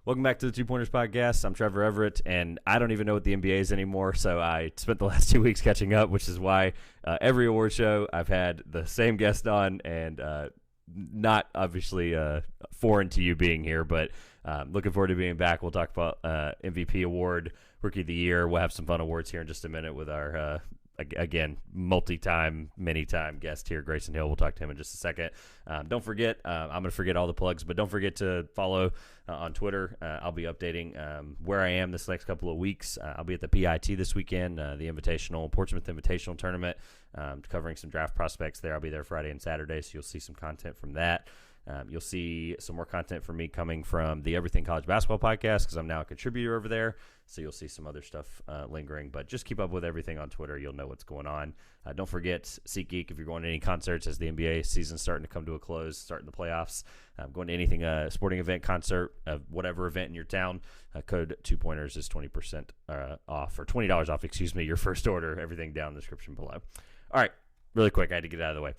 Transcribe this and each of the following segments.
Welcome back to the Two Pointers Podcast. I'm Trevor Everett, and I don't even know what the NBA is anymore, so I spent the last 2 weeks catching up, which is why every award show I've had the same guest on, and not obviously foreign to you being here, but looking forward to being back. We'll talk about MVP award, Rookie of the Year. We'll have some fun awards here in just a minute with our again, many-time guest here, Grayson Hill. We'll talk to him in just a second. Don't forget, I'm going to forget all the plugs, but don't forget to follow on Twitter. I'll be updating where I am this next couple of weeks. I'll be at the PIT this weekend, the Portsmouth Invitational Tournament, covering some draft prospects there. I'll be there Friday and Saturday, so you'll see some content from that. You'll see some more content from me coming from the Everything College Basketball Podcast because I'm now a contributor over there. So you'll see some other stuff lingering. But just keep up with everything on Twitter. You'll know what's going on. Don't forget SeatGeek if you're going to any concerts as the NBA season's starting to come to a close, starting the playoffs. Going to anything, sporting event, concert, whatever event in your town, code 2Pointers is 20% off, or $20 off, your first order. Everything down in the description below. All right, really quick. I had to get it out of the way.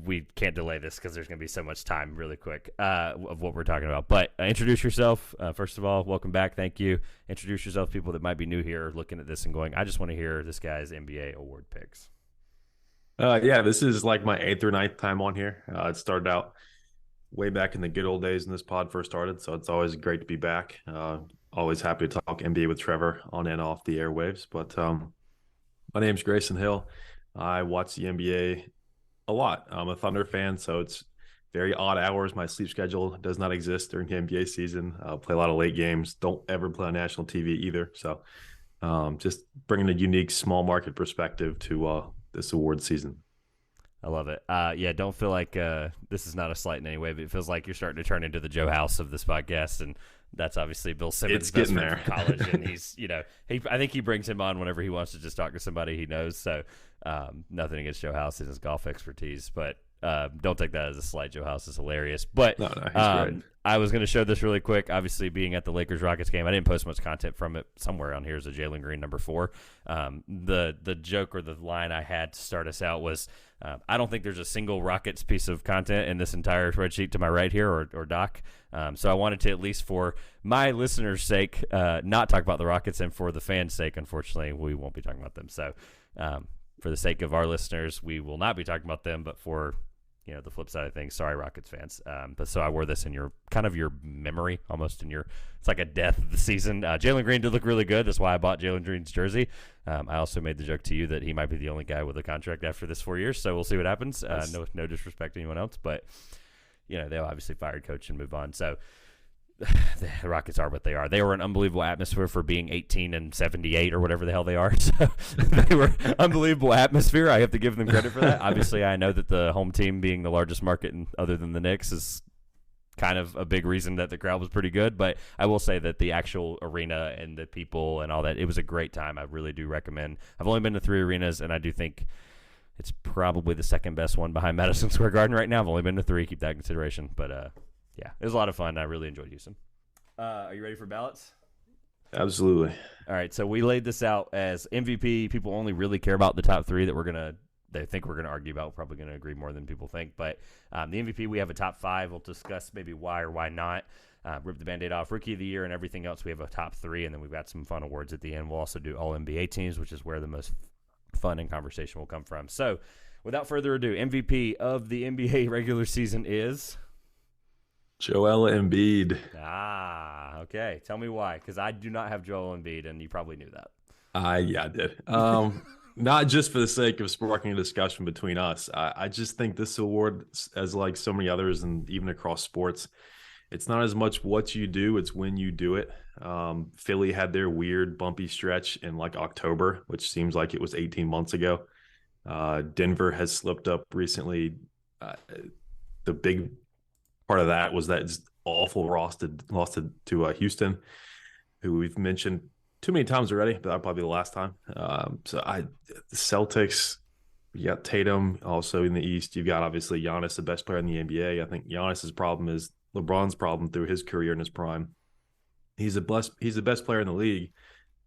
We can't delay this because there's going to be so much time really quick of what we're talking about. But introduce yourself. First of all, welcome back. Thank you. Introduce yourself to people that might be new here looking at this and going, I just want to hear this guy's NBA award picks. Yeah, this is like my 8th or 9th time on here. It started out way back in the good old days when this pod first started, so it's always great to be back. Always happy to talk NBA with Trevor on and off the airwaves. But my name's Grayson Hill. I watch the NBA a lot. I'm a Thunder fan, so it's very odd hours. My sleep schedule does not exist during the NBA season. I'll play a lot of late games. Don't ever play on national TV either. So just bringing a unique small market perspective to this award season. I love it. Yeah, don't feel like this is not a slight in any way, but it feels like you're starting to turn into the Joe House of this podcast, and that's obviously Bill Simmons' best friend from college, and he's, I think he brings him on whenever he wants to just talk to somebody he knows. So nothing against Joe House and his golf expertise, but don't take that as a slight. Joe House is hilarious. But no, he's great. I was going to show this really quick. Obviously, being at the Lakers-Rockets game, I didn't post much content from it. Somewhere on here is a Jalen Green number 4. The joke or the line I had to start us out was, I don't think there's a single Rockets piece of content in this entire spreadsheet to my right here or doc. So I wanted to, at least for my listeners' sake, not talk about the Rockets, and for the fans' sake, unfortunately, we won't be talking about them. So for the sake of our listeners, we will not be talking about them, but for the flip side of things, sorry, Rockets fans. But so I wore this in your memory, almost it's like a death of the season. Jalen Green did look really good. That's why I bought Jalen Green's jersey. I also made the joke to you that he might be the only guy with a contract after this 4 years. So we'll see what happens. No disrespect to anyone else, but they'll obviously fire coach and move on. So the Rockets are what they are. They were an unbelievable atmosphere for being 18-78 or whatever the hell they are. So they were unbelievable atmosphere. I have to give them credit for that. Obviously, I know that the home team being the largest market other than the Knicks is kind of a big reason that the crowd was pretty good. But I will say that the actual arena and the people and all that, it was a great time. I really do recommend. I've only been to 3 arenas, and I do think it's probably the second best one behind Madison Square Garden right now. I've only been to 3. Keep that in consideration. But yeah, it was a lot of fun. I really enjoyed Houston. Are you ready for ballots? Absolutely. All right, so we laid this out as MVP. People only really care about the top 3 that they think we're going to argue about. We're probably going to agree more than people think. But the MVP, we have a top 5. We'll discuss maybe why or why not. Rip the Band-Aid off. Rookie of the Year and everything else, we have a top 3, and then we've got some fun awards at the end. We'll also do all NBA teams, which is where the most fun and conversation will come from. So without further ado, MVP of the NBA regular season is Joel Embiid. Okay. Tell me why, because I do not have Joel Embiid, and you probably knew that. Yeah, I did. Not just for the sake of sparking a discussion between us. I just think this award, as like so many others and even across sports, it's not as much what you do, it's when you do it. Philly had their weird bumpy stretch in like October, which seems like it was 18 months ago. Denver has slipped up recently. The big part of that was that just awful lost to Houston, who we've mentioned too many times already, but that'll probably be the last time. The Celtics, you got Tatum also in the East. You've got obviously Giannis, the best player in the NBA. I think Giannis's problem is LeBron's problem through his career in his prime. He's the best player in the league,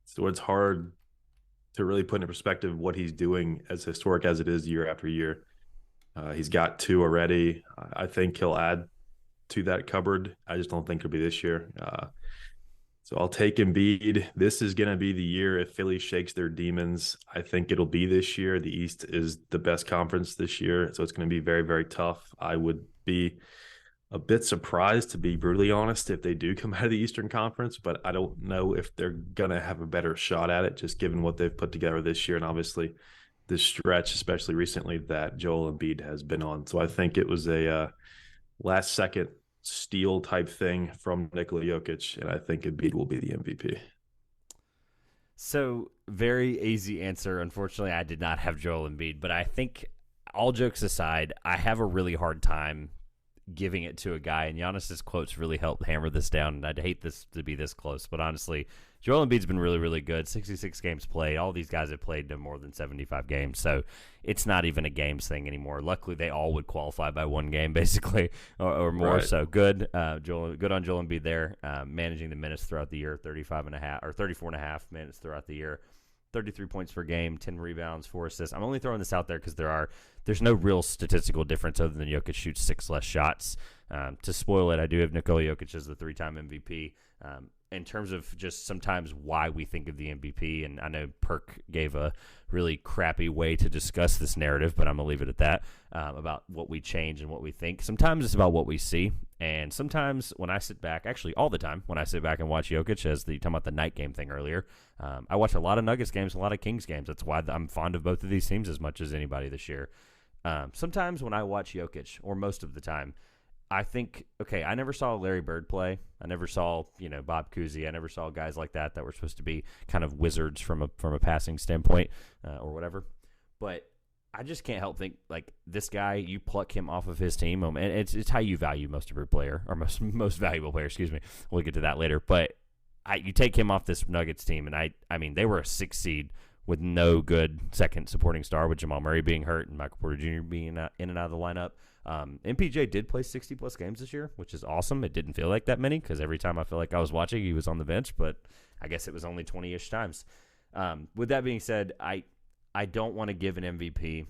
so it's hard to really put into perspective what he's doing, as historic as it is year after year. He's got 2 already. I think he'll add to that cupboard. I just don't think it'll be this year. So I'll take Embiid. This is going to be the year if Philly shakes their demons. I think it'll be this year. The East is the best conference this year, so it's going to be very, very tough. I would be a bit surprised, to be brutally honest, if they do come out of the Eastern Conference, but I don't know if they're going to have a better shot at it, just given what they've put together this year and obviously this stretch, especially recently, that Joel Embiid has been on. So I think it was a last-second steal type thing from Nikola Jokic, and I think Embiid will be the MVP. So, very easy answer. Unfortunately, I did not have Joel Embiid, but I think, all jokes aside, I have a really hard time giving it to a guy, and Giannis's quotes really helped hammer this down, and I'd hate this to be this close, but honestly, Joel Embiid's been really, really good. 66 games played. All these guys have played no more than 75 games, so it's not even a games thing anymore. Luckily, they all would qualify by 1 game, basically, or more. Right. So good, good on Joel Embiid there, managing the minutes throughout the year, 34.5 minutes throughout the year. 33 points per game, 10 rebounds, 4 assists. I'm only throwing this out there because there's no real statistical difference other than Jokic shoots 6 less shots. To spoil it, I do have Nikola Jokic as the 3-time MVP. In terms of just sometimes why we think of the MVP, and I know Perk gave a really crappy way to discuss this narrative, but I'm going to leave it at that, about what we change and what we think. Sometimes it's about what we see, and sometimes when I sit back, actually all the time, when I sit back and watch Jokic, as talking about the night game thing earlier, I watch a lot of Nuggets games, a lot of Kings games. That's why I'm fond of both of these teams as much as anybody this year. Sometimes when I watch Jokic, or most of the time, I think, okay, I never saw Larry Bird play. I never saw, Bob Cousy. I never saw guys like that were supposed to be kind of wizards from a passing standpoint, or whatever. But I just can't help think, like, this guy, you pluck him off of his team, and it's how you value most of your player, or most valuable player, excuse me. We'll get to that later. But you take him off this Nuggets team, and I mean, they were a 6 seed with no good second supporting star, with Jamal Murray being hurt and Michael Porter Jr. being in and out of the lineup. MPJ did play 60-plus games this year, which is awesome. It didn't feel like that many because every time I feel like I was watching, he was on the bench, but I guess it was only 20-ish times. With that being said, I don't want to give an MVP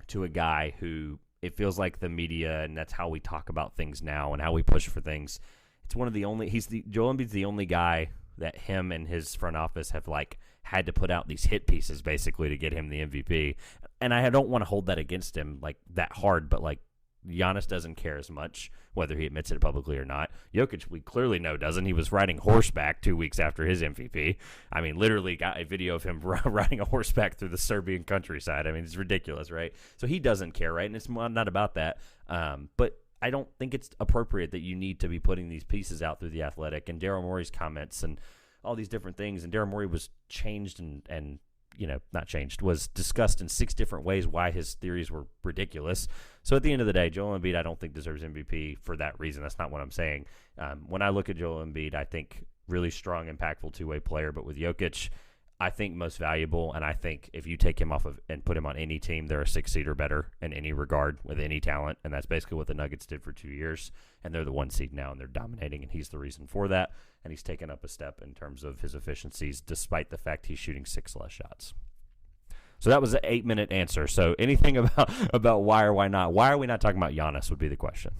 to a guy who it feels like the media, and that's how we talk about things now and how we push for things. It's one of the only – Joel Embiid's the only guy that him and his front office have, like, had to put out these hit pieces basically to get him the MVP. And I don't want to hold that against him like that hard, but like Giannis doesn't care as much whether he admits it publicly or not. Jokic, we clearly know, doesn't. He was riding horseback 2 weeks after his MVP. I mean, literally got a video of him riding a horseback through the Serbian countryside. I mean, it's ridiculous, right? So he doesn't care, right? And it's not about that. But I don't think it's appropriate that you need to be putting these pieces out through The Athletic and Daryl Morey's comments and all these different things. And Daryl Morey was changed and not changed, was discussed in 6 different ways why his theories were ridiculous. So at the end of the day, Joel Embiid I don't think deserves MVP for that reason. That's not what I'm saying. When I look at Joel Embiid, I think really strong, impactful two-way player. But with Jokic, I think most valuable, and I think if you take him off of and put him on any team, they're a 6-seed or better in any regard with any talent, and that's basically what the Nuggets did for 2 years, and they're the 1 seed now, and they're dominating, and he's the reason for that, and he's taken up a step in terms of his efficiencies despite the fact he's shooting 6 less shots. So that was an 8-minute answer. So anything about why or why not? Why are we not talking about Giannis would be the question.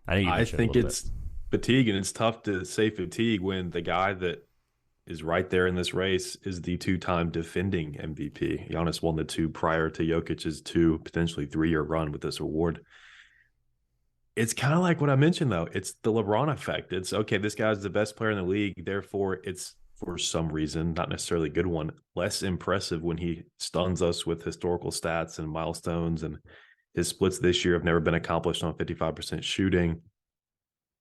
I think it's fatigue, and it's tough to say fatigue when the guy that is right there in this race is the 2-time defending MVP. Giannis won the 2 prior to Jokic's 2, potentially 3-year run with this award. It's kind of like what I mentioned, though. It's the LeBron effect. It's, okay, this guy's the best player in the league, therefore it's, for some reason, not necessarily a good one, less impressive when he stuns us with historical stats and milestones. And his splits this year have never been accomplished on 55% shooting.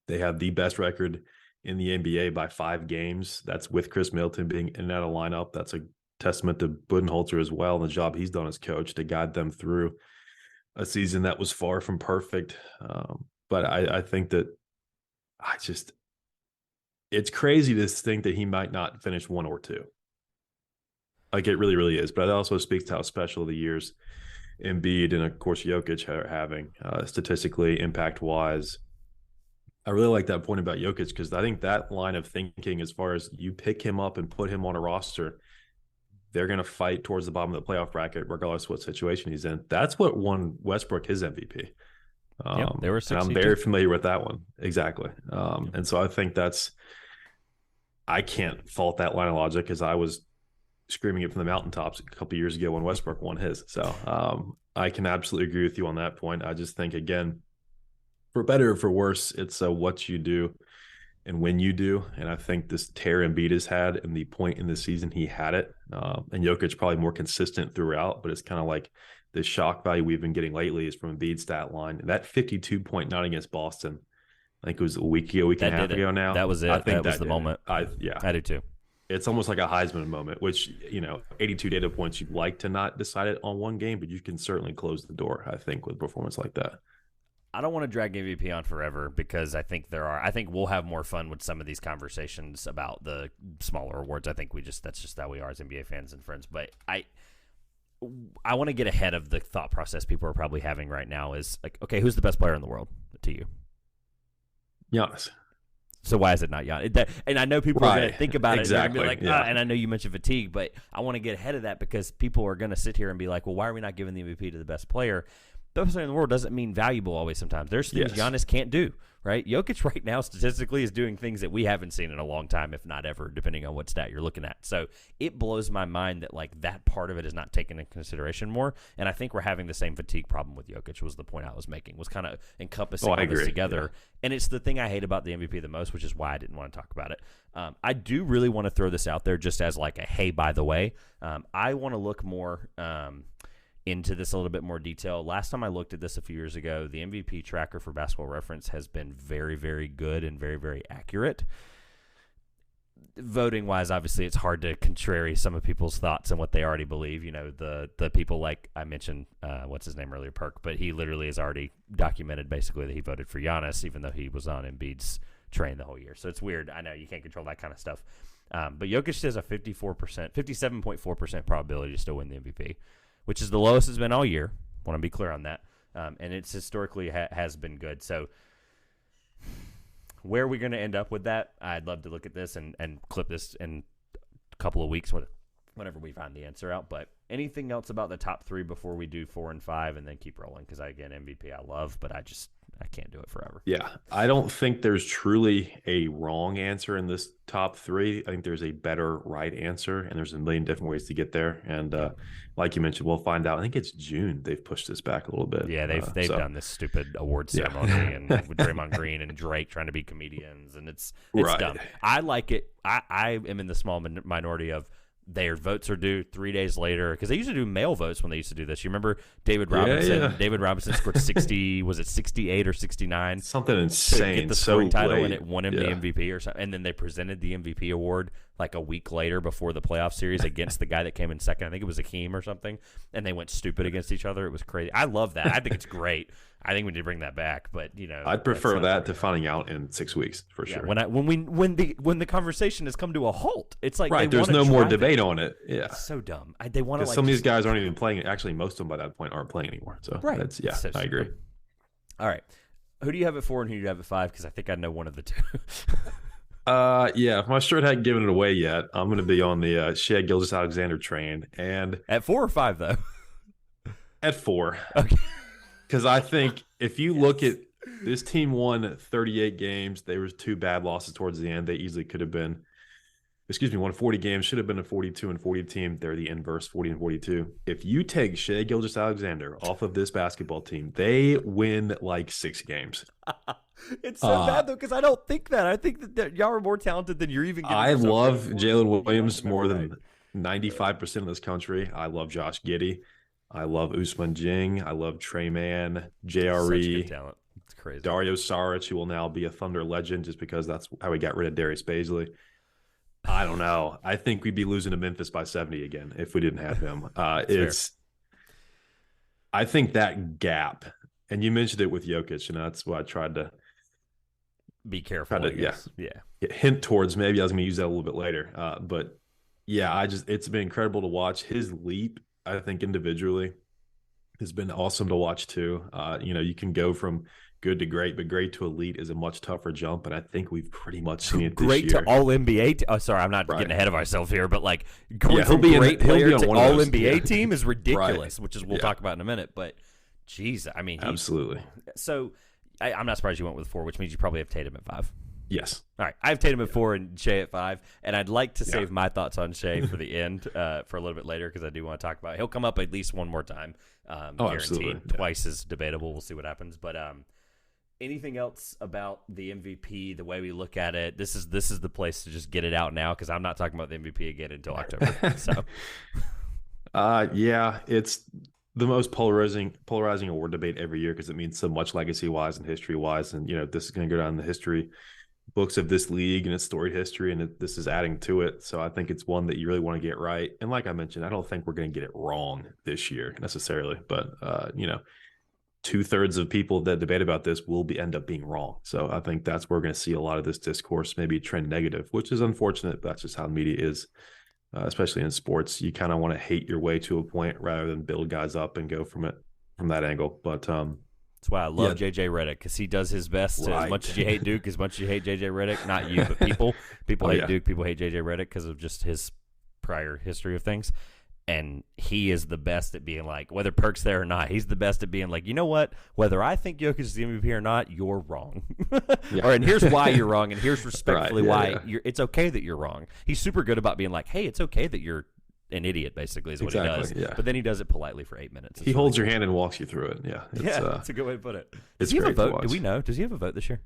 They have the best record in the NBA by 5 games. That's with Chris Middleton being in and out of lineup. That's a testament to Budenholzer as well, and the job he's done as coach to guide them through a season that was far from perfect. But I think that it's crazy to think that he might not finish 1 or 2. Like, it really, really is. But it also speaks to how special the years Embiid and, of course, Jokic are having statistically, impact-wise. I really like that point about Jokic because I think that line of thinking, as far as you pick him up and put him on a roster, they're going to fight towards the bottom of the playoff bracket, regardless of what situation he's in. That's what won Westbrook his MVP. They were and I'm very familiar with that one. Exactly. And so I think I can't fault that line of logic because I was screaming it from the mountaintops a couple of years ago when Westbrook won his. So I can absolutely agree with you on that point. I just think, again, for better or for worse, it's what you do and when you do. And I think this tear Embiid has had and the point in the season he had it, and Jokic probably more consistent throughout, but it's kind of like the shock value we've been getting lately is from Embiid's stat line. And that 52-point night against Boston, I think it was a week and a half ago now. That was it. I think that was the moment. I do too. It's almost like a Heisman moment, which, 82 data points, you'd like to not decide it on one game, but you can certainly close the door, I think, with a performance like that. I don't want to drag MVP on forever because I think we'll have more fun with some of these conversations about the smaller awards. I think that's just how we are as NBA fans and friends. But I want to get ahead of the thought process people are probably having right now is like, okay, who's the best player in the world to you? Giannis. So why is it not Giannis? And I know people are going to think about exactly. it and be like, and I know you mentioned fatigue, but I want to get ahead of that because people are going to sit here and be like, well, why are we not giving the MVP to the best player? The best player in the world doesn't mean valuable always sometimes. There's things Giannis can't do, right? Jokic right now statistically is doing things that we haven't seen in a long time, if not ever, depending on what stat you're looking at. So it blows my mind that like that part of it is not taken into consideration more. And I think we're having the same fatigue problem with Jokic was the point I was making, was kind of encompassing all this together. Yeah. And it's the thing I hate about the MVP the most, which is why I didn't want to talk about it. I do really want to throw this out there just as like a, hey, by the way, I want to look more into this a little bit more detail. Last time I looked at this a few years ago, the MVP tracker for Basketball Reference has been very, very good and very, very accurate. Voting-wise, obviously, it's hard to contrary some of people's thoughts and what they already believe. The people like I mentioned, what's his name earlier, Perk, but he literally has already documented basically that he voted for Giannis, even though he was on Embiid's train the whole year. So it's weird. I know you can't control that kind of stuff. But Jokic has a 57.4% probability to still win the MVP, which is the lowest it's been all year. Want to be clear on that. And it's historically has been good. So where are we going to end up with that? I'd love to look at this and clip this in a couple of weeks whenever we find the answer out. But anything else about the top three before we do 4 and 5 and then keep rolling? Because, again, MVP I love, but I can't do it forever. Yeah, I don't think there's truly a wrong answer in this top three. I think there's a better right answer, and there's a million different ways to get there. And like you mentioned, we'll find out. I think it's June. They've pushed this back a little bit. Yeah, they've done this stupid award ceremony and with Draymond Green and Drake trying to be comedians, and it's right. Dumb. I like it. I am in the small minority of their votes are due 3 days later because they used to do mail votes when they used to do this. You remember David Robinson? Yeah. David Robinson scored 60. Was it 68 or 69? Something insane. To get the scoring title, and it won him the MVP or something. And then they presented the MVP award like a week later before the playoff series against the guy that came in second. I think it was Akeem or something. And they went stupid against each other. It was crazy. I love that. I think it's great. I think we need to bring that back, but I'd prefer that to finding out in 6 weeks for sure. When the conversation has come to a halt, it's like right. There's no more debate on it. Yeah, it's so dumb. They want to. Some of these guys aren't even playing. Actually, most of them by that point aren't playing anymore. So right. So I agree. All right, who do you have at 4 and who do you have at 5? Because I think I know one of the two. If my shirt hadn't given it away yet, I'm going to be on the Shai Gilgeous-Alexander train. And at 4 or 5 though. At 4. Okay. Because I think if you look at this team won 38 games, there was 2 bad losses towards the end. They easily could have been, won 40 games, should have been a 42 and 40 team. They're the inverse, 40 and 42. If you take Shai Gilgeous-Alexander off of this basketball team, they win like 6 games. It's so bad though, because I don't think that. I think that y'all are more talented than you're even. I love Jalen Williams more than 95% of this country. I love Josh Giddey. I love Ousmane Dieng. I love Trey Mann, JRE. Such good talent. It's crazy. Dario Saric, who will now be a Thunder legend just because that's how we got rid of Darius Bazley. I don't know. I think we'd be losing to Memphis by 70 again if we didn't have him. I think that gap, and you mentioned it with Jokic, and that's what I tried to be careful. Hint towards. Maybe I was going to use that a little bit later. But yeah, it's been incredible to watch his leap. I think individually has been awesome to watch too. You can go from good to great, but great to elite is a much tougher jump, and I think we've pretty much seen it this Great year. to all NBA. Oh, sorry, I'm not getting ahead of ourselves here, but like going he'll from be great he'll player be on to one of all those. NBA team is ridiculous, Right. which is we'll talk about in a minute. But geez, I mean, absolutely. So I'm not surprised you went with 4, which means you probably have Tatum at 5. Yes. All right, I have Tatum at 4 and Shea at 5, and I'd like to save my thoughts on Shea for the end, for a little bit later, because I do want to talk about it. He'll come up at least one more time, guaranteed. Absolutely. Twice is debatable. We'll see what happens, but anything else about the MVP, the way we look at it? This is the place to just get it out now, because I'm not talking about the MVP again until October. So, it's the most polarizing award debate every year, because it means so much legacy wise and history wise, and this is going to go down in the history books of this league and its storied history, and this is adding to it. So I think it's one that you really want to get right. And like I mentioned, I don't think we're going to get it wrong this year necessarily, but 2/3 of people that debate about this will end up being wrong. So I think that's where we're going to see a lot of this discourse maybe trend negative, which is unfortunate, but that's just how media is, especially in sports. You kind of want to hate your way to a point rather than build guys up and go from that angle. But that's why I love JJ Redick, because he does his best. Right. As much as you hate Duke, as much as you hate JJ Redick, not you, but people hate Duke, people hate JJ Redick because of just his prior history of things. And he is the best at being like, whether Perk's there or not, he's the best at being like, you know what? Whether I think Jokic is the MVP or not, you're wrong. And here's why you're wrong, and here's respectfully why it's okay that you're wrong. He's super good about being like, hey, it's okay that you're an idiot, basically, is what he does. Yeah. But then he does it politely for 8 minutes. He holds your hand and walks you through it. Yeah. That's a good way to put it. Does It's he have a great to vote? watch. Do we know? Does he have a vote this year?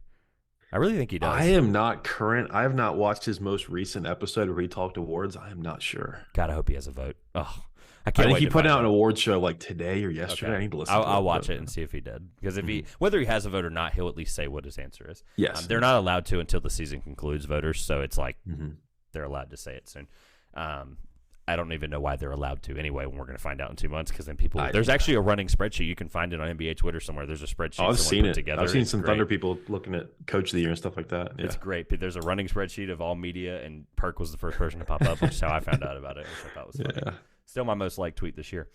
I really think he does. I am not current. I have not watched his most recent episode where he talked awards. I am not sure. God, I hope he has a vote. Oh, I I can't think wait he to put find out an award show like today or yesterday. Okay. I need to listen I'll to it. watch it and see if he did. Because if he, whether he has a vote or not, he'll at least say what his answer is. Yes. They're not allowed to until the season concludes, voters. So it's like Mm-hmm. they're allowed to say it soon. I don't even know why they're allowed to anyway when we're going to find out in 2 months, because then there's actually a running spreadsheet. You can find it on NBA Twitter somewhere. There's a spreadsheet. I've seen it. Together. I've seen It's some great. Thunder people looking at Coach of the Year and stuff like that. Yeah. It's great. There's a running spreadsheet of all media, and Perk was the first person to pop up, which is how I found out about it, which I thought was funny. Yeah. Still my most liked tweet this year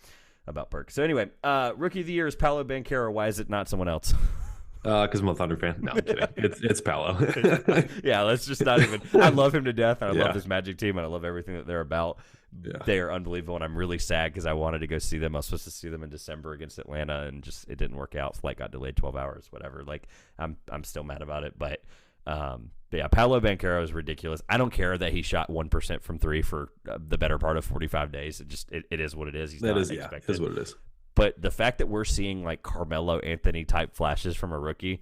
about Perk. So anyway, Rookie of the Year is Paolo Banchero. Why is it not someone else? Because I'm a Thunder fan. No, I'm kidding. It's Paolo. Yeah, let's just not even. I love him to death, and I Yeah. love this Magic team, and I love everything that they're about. Yeah. They are unbelievable, and I'm really sad because I wanted to go see them. I was supposed to see them in December against Atlanta, and just it didn't work out. Flight got delayed 12 hours, whatever. Like I'm still mad about it, but yeah, Paolo Banchero is ridiculous. I don't care that he shot 1% from 3 for the better part of 45 days. It is what it is. He's not expected. It is what it is. But the fact that we're seeing like Carmelo Anthony type flashes from a rookie,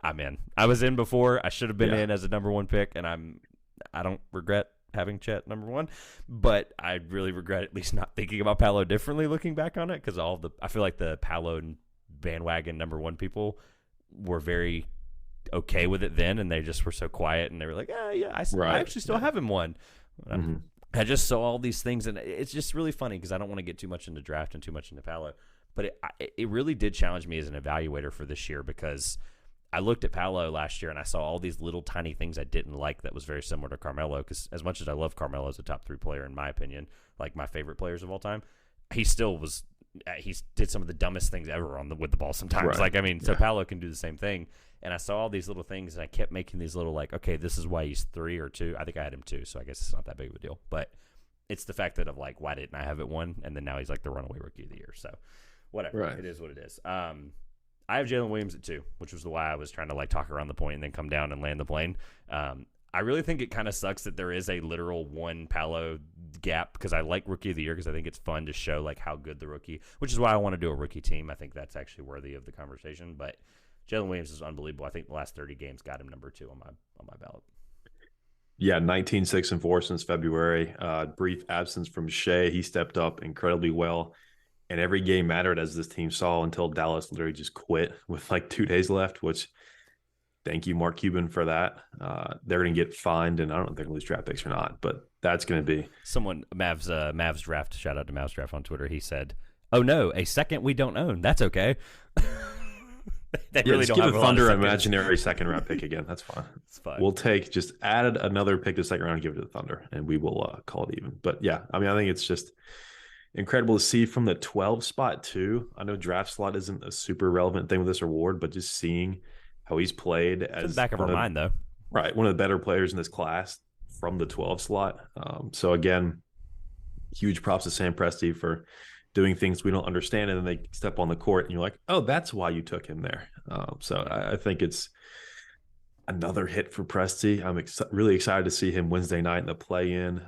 I'm in. I was in before. I should have been in as a number 1 pick, and I don't regret having Chet number 1, but I really regret at least not thinking about Paolo differently looking back on it, because I feel like the Paolo bandwagon number 1 people were very okay with it then, and they just were so quiet, and they were like, I actually still have him 1. Mm-hmm. I just saw all these things, and it's just really funny because I don't want to get too much into draft and too much into Paolo, but it really did challenge me as an evaluator for this year, because I looked at Paolo last year and I saw all these little tiny things I didn't like that was very similar to Carmelo, because as much as I love Carmelo as a top 3 player in my opinion, like my favorite players of all time, he still was he did some of the dumbest things ever with the ball sometimes. Right. So Paolo can do the same thing. And I saw all these little things, and I kept making these little like, okay, this is why he's 3 or 2. I think I had him 2, so I guess it's not that big of a deal. But it's the fact that of like, why didn't I have it 1? And then now he's like the runaway rookie of the year. So whatever. Right. It is what it is. I have Jalen Williams at 2, which was why I was trying to like talk around the point and then come down and land the plane. I really think it kind of sucks that there is a literal 1 Paolo gap, because I like Rookie of the Year because I think it's fun to show like how good the rookie, which is why I want to do a rookie team. I think that's actually worthy of the conversation. But Jalen Williams is unbelievable. I think the last 30 games got him number 2 on my ballot. Yeah, 19-6-4 since February. Brief absence from Shea. He stepped up incredibly well. And every game mattered, as this team saw, until Dallas literally just quit with like 2 days left, which thank you, Mark Cuban, for that. They're going to get fined, and I don't know if they're going to lose draft picks or not, but that's going to be. Someone, Mavs Draft, shout out to Mavs Draft on Twitter, he said, "Oh no, a second we don't own. That's okay." They really don't give have the Thunder an imaginary second round pick again. That's fine. It's fine. We'll just add another pick to the second round and give it to the Thunder, and we will call it even. But yeah, I mean, I think it's just incredible to see from the 12 spot too. I know draft slot isn't a super relevant thing with this award, but just seeing how he's played It's in the as back of our mind, though. one of the better players in this class from the 12 slot. So again, huge props to Sam Presti for doing things we don't understand, and then they step on the court and you're like, oh, that's why you took him there. I think it's another hit for Presti. I'm really excited to see him Wednesday night in the play-in.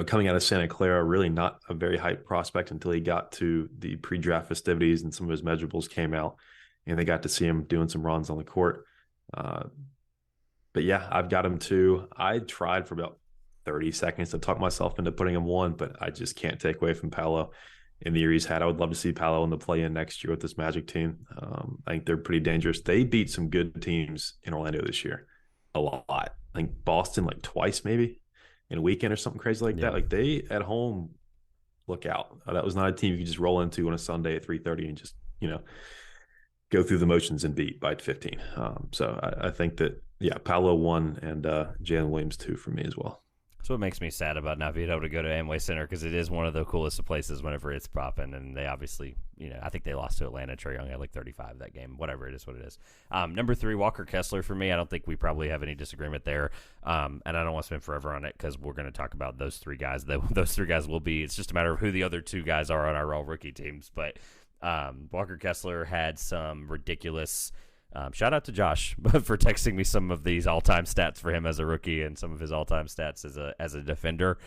Coming out of Santa Clara, really not a very hyped prospect until he got to the pre-draft festivities and some of his measurables came out, and they got to see him doing some runs on the court. But yeah, I've got him too. I tried for about 30 seconds to talk myself into putting him one, but I just can't take away from Paolo in the year he's had. I would love to see Paolo in the play-in next year with this Magic team. I think they're pretty dangerous. They beat some good teams in Orlando this year, a lot. I think Boston like twice maybe in a weekend or something crazy like that. Like they at home, look out. That was not a team you could just roll into on a Sunday at 3:30 and just go through the motions and beat by 15. So I think that Paolo 1 and Jalen Williams 2 for me as well. That's what makes me sad about not being able to go to Amway Center, because it is one of the coolest of places whenever it's popping. And they obviously, I think they lost to Atlanta. Trae Young had like 35 that game. Whatever, it is what it is. Number 3, Walker Kessler for me. I don't think we probably have any disagreement there. And I don't want to spend forever on it because we're going to talk about those 3 guys. Those 3 guys will be. It's just a matter of who the other 2 guys are on our all-rookie teams. But Walker Kessler had some ridiculous shout out to Josh for texting me some of these all-time stats for him as a rookie and some of his all-time stats as a defender.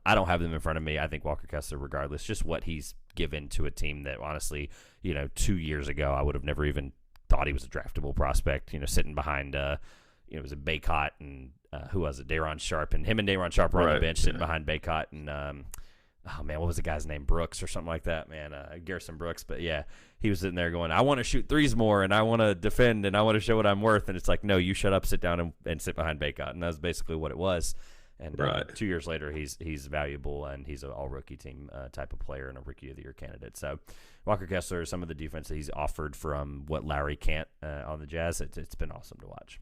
I don't have them in front of me. I think Walker Kessler, regardless, just what he's given to a team that honestly, 2 years ago, I would have never even thought he was a draftable prospect, sitting behind, it was a Baycott and who was it? Day'Ron Sharp, and him and Day'Ron Sharp were on the bench sitting behind Baycott and, oh, man, what was the guy's name? Brooks or something like that, man. Garrison Brooks. But, yeah, he was sitting there going, I want to shoot threes more, and I want to defend, and I want to show what I'm worth. And it's like, no, you shut up, sit down, and sit behind Baycott. And that's basically what it was. And 2 years later, he's valuable, and he's an all-rookie team type of player and a Rookie of the Year candidate. So Walker Kessler, some of the defense that he's offered from what Larry can't on the Jazz, it's been awesome to watch.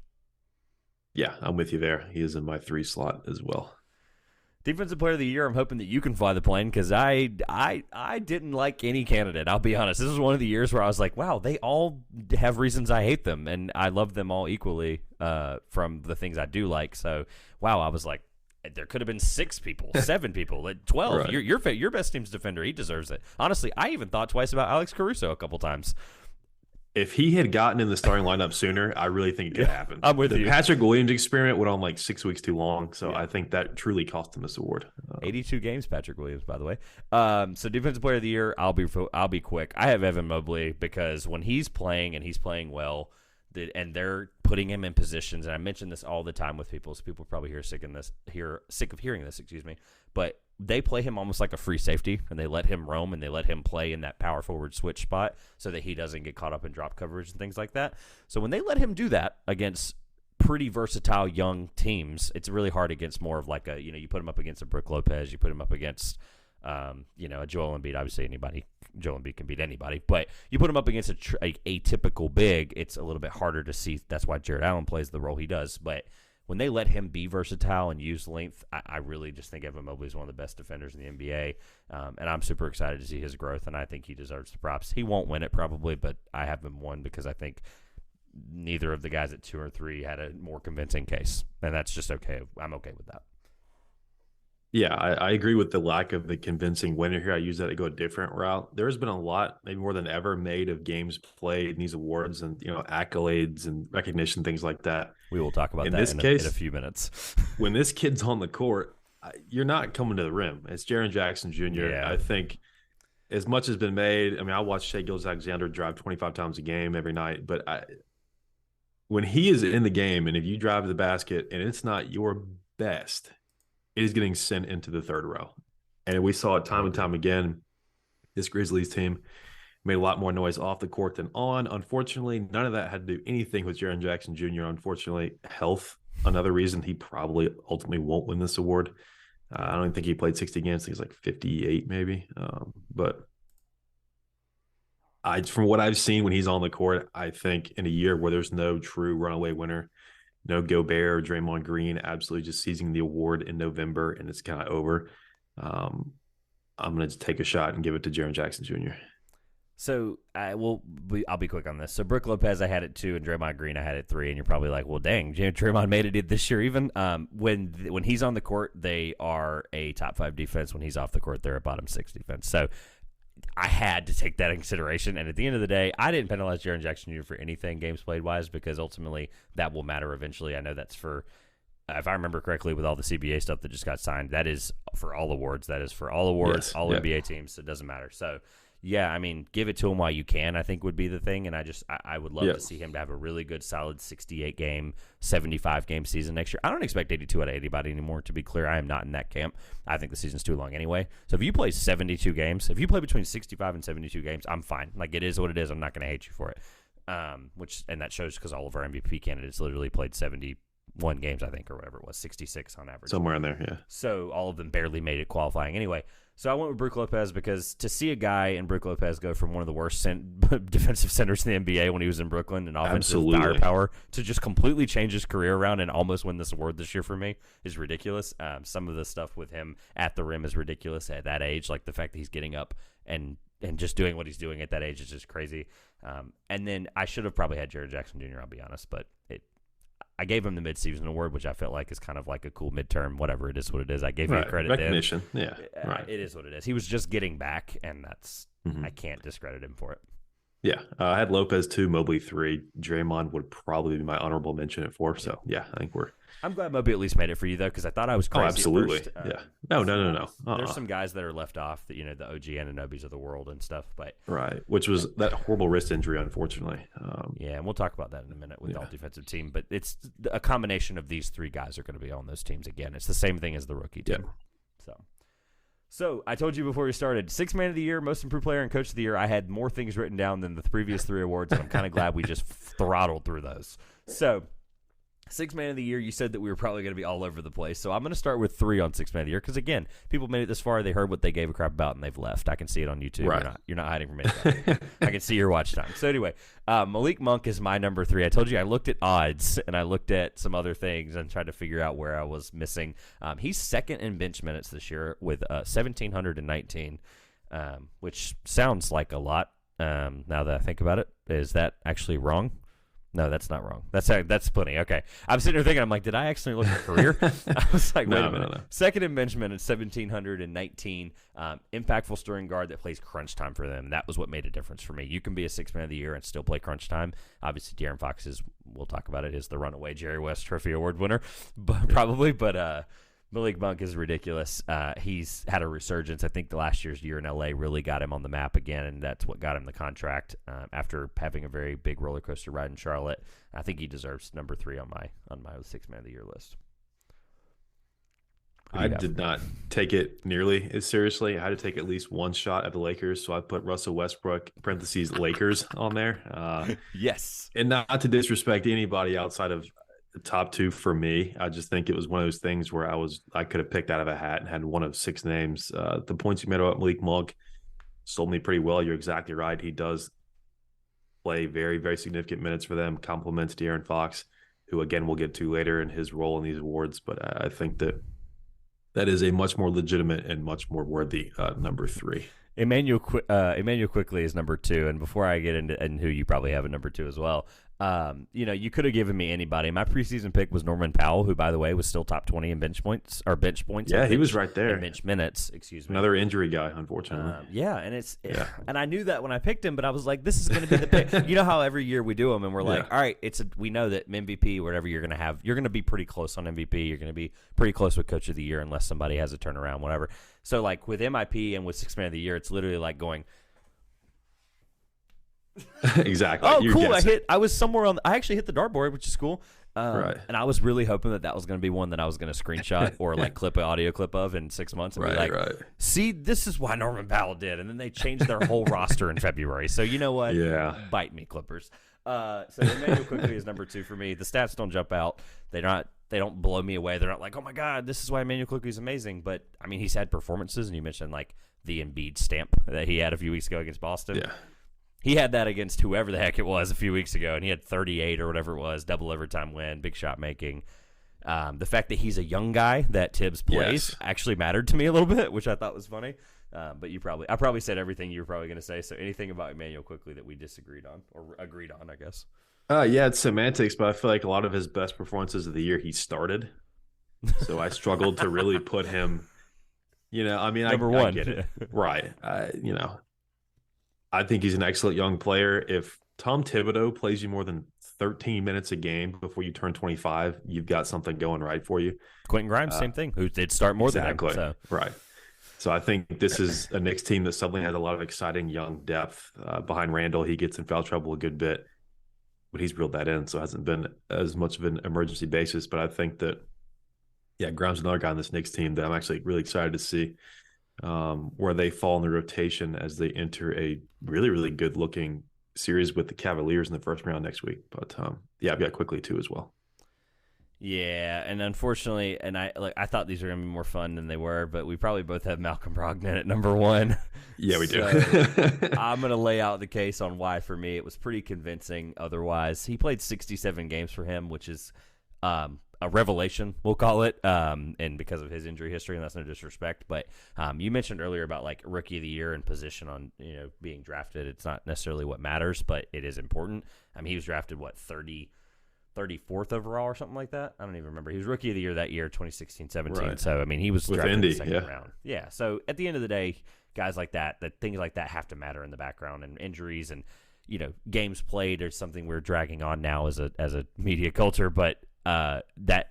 Yeah, I'm with you there. He is in my 3 slot as well. Defensive Player of the Year, I'm hoping that you can fly the plane, because I didn't like any candidate. I'll be honest. This is one of the years where I was like, wow, they all have reasons I hate them, and I love them all equally from the things I do like. So, wow, I was like, there could have been 6 people, 7 people, 12. Right. Your best team's defender. He deserves it. Honestly, I even thought twice about Alex Caruso a couple times. If he had gotten in the starting lineup sooner, I really think it could happen. I'm with you. The Patrick Williams experiment went on like 6 weeks too long, so I think that truly cost him this award. 82 games, Patrick Williams, by the way. So Defensive Player of the Year, I'll be quick. I have Evan Mobley, because when he's playing and he's playing well, and they're putting him in positions, and I mention this all the time with people, so people probably sick of hearing this, but they play him almost like a free safety, and they let him roam, and they let him play in that power forward switch spot so that he doesn't get caught up in drop coverage and things like that. So when they let him do that against pretty versatile young teams, it's really hard against more of like you put him up against a Brook Lopez, you put him up against a Joel Embiid. Obviously Joel Embiid can beat anybody, but you put him up against a typical big, it's a little bit harder to see. That's why Jared Allen plays the role he does. But when they let him be versatile and use length, I really just think Evan Mobley is one of the best defenders in the NBA, and I'm super excited to see his growth, and I think he deserves the props. He won't win it probably, but I have him 1 because I think neither of the guys at 2 or 3 had a more convincing case, and that's just okay. I'm okay with that. Yeah, I agree with the lack of the convincing winner here. I use that to go a different route. There's been a lot, maybe more than ever, made of games played in these awards and accolades and recognition, things like that. We will talk about that in a few minutes. When this kid's on the court, you're not coming to the rim. It's Jaren Jackson Jr. Yeah. I think as much has been made. I mean, I watch Shai Gilgeous-Alexander drive 25 times a game every night, but when he is in the game, and if you drive the basket and it's not your best, it is getting sent into the third row. And we saw it time and time again. This Grizzlies team made a lot more noise off the court than on. Unfortunately, none of that had to do anything with Jaren Jackson Jr. Unfortunately, health, another reason he probably ultimately won't win this award. I don't even think he played 60 games. I think he's like 58 maybe. But from what I've seen when he's on the court, I think in a year where there's no true runaway winner, no Gobert or Draymond Green absolutely just seizing the award in November and it's kind of over. I'm going to take a shot and give it to Jaren Jackson Jr. So I'll be quick on this. So Brook Lopez, I had it 2, and Draymond Green, I had it 3. And you're probably like, well, dang, Draymond made it this year even. When he's on the court, they are a top 5 defense. When he's off the court, they're a bottom 6 defense. So I had to take that in consideration. And at the end of the day, I didn't penalize Jaren Jackson Jr. for anything games played wise, because ultimately that will matter eventually. I know that's for, if I remember correctly, with all the CBA stuff that just got signed, that is for all awards. That is for all awards, Yes. all NBA teams. So it doesn't matter. So yeah, I mean, give it to him while you can, I think would be the thing. And I would love to see him to have a really good, solid 68-game, 75-game season next year. I don't expect 82 out of anybody anymore, to be clear. I am not in that camp. I think the season's too long anyway. So if you play 72 games, if you play between 65 and 72 games, I'm fine. Like, it is what it is. I'm not going to hate you for it. And that shows because all of our MVP candidates literally played 71 games, I think, or whatever it was, 66 on average. Somewhere in there, yeah. So all of them barely made it qualifying anyway. So I went with Brook Lopez because to see a guy in Brook Lopez go from one of the worst defensive centers in the NBA when he was in Brooklyn and offensive firepower to just completely change his career around and almost win this award this year for me is ridiculous. Some of the stuff with him at the rim is ridiculous at that age, like the fact that he's getting up and just doing what he's doing at that age is just crazy. And then I should have probably had Jaren Jackson Jr., I'll be honest, but I gave him the midseason award, which I felt like is kind of like a cool midterm, whatever it is what it is. I gave you credit recognition. Then. Yeah, right. It is what it is. He was just getting back, and that's I can't discredit him for it. Yeah, I had Lopez 2, Mobley 3. Draymond would probably be my honorable mention at 4. So yeah, I think I'm glad Mobley at least made it for you though, because I thought I was crazy. Oh, absolutely. At first. Yeah. No. There's some guys that are left off, that the OG Ananobis of the world and stuff, but right, which was that horrible wrist injury, unfortunately. Yeah, and we'll talk about that in a minute with the all-defensive team. But it's a combination of these 3 guys are going to be on those teams again. It's the same thing as the rookie team. Yeah. So I told you before we started, 6th man of the year, most improved player, and coach of the year. I had more things written down than the previous 3 awards, and I'm kind of glad we just throttled through those. So 6th man of the year, you said that we were probably going to be all over the place. So I'm going to start with 3 on 6th man of the year because, again, people made it this far. They heard what they gave a crap about, and they've left. I can see it on YouTube. Right. You're not hiding from anything. I can see your watch time. So anyway, Malik Monk is my number 3. I told you I looked at odds, and I looked at some other things and tried to figure out where I was missing. He's second in bench minutes this year with 1,719, which sounds like a lot now that I think about it. Is that actually wrong? No, that's not wrong. That's plenty. Okay. I'm sitting here thinking, I'm like, did I actually look at career? I was like, wait a minute. No. Second in bench minutes, 1,719. Impactful scoring guard that plays crunch time for them. That was what made a difference for me. You can be a 6th man of the year and still play crunch time. Obviously, De'Aaron Fox we'll talk about it, is the runaway Jerry West Trophy Award winner, probably. But Malik Monk is ridiculous. He's had a resurgence. I think the last year's year in LA really got him on the map again, and that's what got him the contract after having a very big roller coaster ride in Charlotte. I think he deserves number 3 on my 6th man of the year list. I did not take it nearly as seriously. I had to take at least one shot at the Lakers, so I put Russell Westbrook (parentheses Lakers) on there. Yes, and not to disrespect anybody outside of the top 2 for me. I just think it was one of those things where I could have picked out of a hat and had one of 6 names. The points you made about Malik Monk sold me pretty well. You're exactly right. He does play very, very significant minutes for them, compliments De'Aaron Fox, who again we'll get to later in his role in these awards. But I think that is a much more legitimate and much more worthy number 3. Emmanuel Quickley is number 2, and before I get into who you probably have at number 2 as well, you could have given me anybody. My preseason pick was Norman Powell, who, by the way, was still top 20 in bench points. Yeah, he was right there. In bench minutes, excuse me. Another injury guy, unfortunately. And I knew that when I picked him, but I was like, this is going to be the pick. You know how every year we do them, and we're like, all right, we know that MVP, whatever you're going to have, you're going to be pretty close on MVP. You're going to be pretty close with Coach of the Year unless somebody has a turnaround, whatever. So, like, with MIP and with 6th man of the year, it's literally like going, exactly. Oh, cool! I was somewhere I actually hit the dartboard, which is cool. Right. And I was really hoping that was going to be one that I was going to screenshot or like clip an audio clip of in 6 months and be like, see, this is why Norman Powell did. And then they changed their whole roster in February. So you know what? Yeah. Bite me, Clippers. So Emmanuel Quickley is number 2 for me. The stats don't jump out. They don't blow me away. They're not like, oh my God, this is why Emmanuel Quickley is amazing. But I mean, he's had performances, and you mentioned like the Embiid stamp that he had a few weeks ago against Boston. Yeah. He had that against whoever the heck it was a few weeks ago, and he had 38 or whatever it was, double overtime win, big shot making. The fact that he's a young guy that Tibbs plays actually mattered to me a little bit, which I thought was funny. But I probably said everything you were probably going to say. So anything about Emmanuel quickly that we disagreed on or agreed on, I guess. Yeah, it's semantics, but I feel like a lot of his best performances of the year he started. So I struggled to really put him. I mean, number one. I get it, right? I think he's an excellent young player. If Tom Thibodeau plays you more than 13 minutes a game before you turn 25, you've got something going right for you. Quentin Grimes, same thing, who did start more than him. So. Right. So I think this is a Knicks team that suddenly has a lot of exciting young depth. Behind Randall, he gets in foul trouble a good bit, but he's reeled that in, so it hasn't been as much of an emergency basis. But I think that, Grimes is another guy on this Knicks team that I'm actually really excited to see where they fall in the rotation as they enter a really, really good-looking series with the Cavaliers in the first round next week. But, I've got quickly, too, as well. Yeah, and unfortunately, and I thought these were going to be more fun than they were, but we probably both have Malcolm Brogdon at number one. Yeah, we do. I'm going to lay out the case on why, for me, it was pretty convincing otherwise. He played 67 games for him, which is a revelation, we'll call it, and because of his injury history, and that's no disrespect. But you mentioned earlier about like Rookie of the Year and position on being drafted. It's not necessarily what matters, but it is important. I mean, he was drafted, 34th overall or something like that. I don't even remember. He was Rookie of the Year that year, 2016-17. Right. So, I mean, he was drafted in the second round. Yeah. So, at the end of the day, guys like that things like that have to matter in the background, and injuries and, games played are something we're dragging on now as a media culture, but that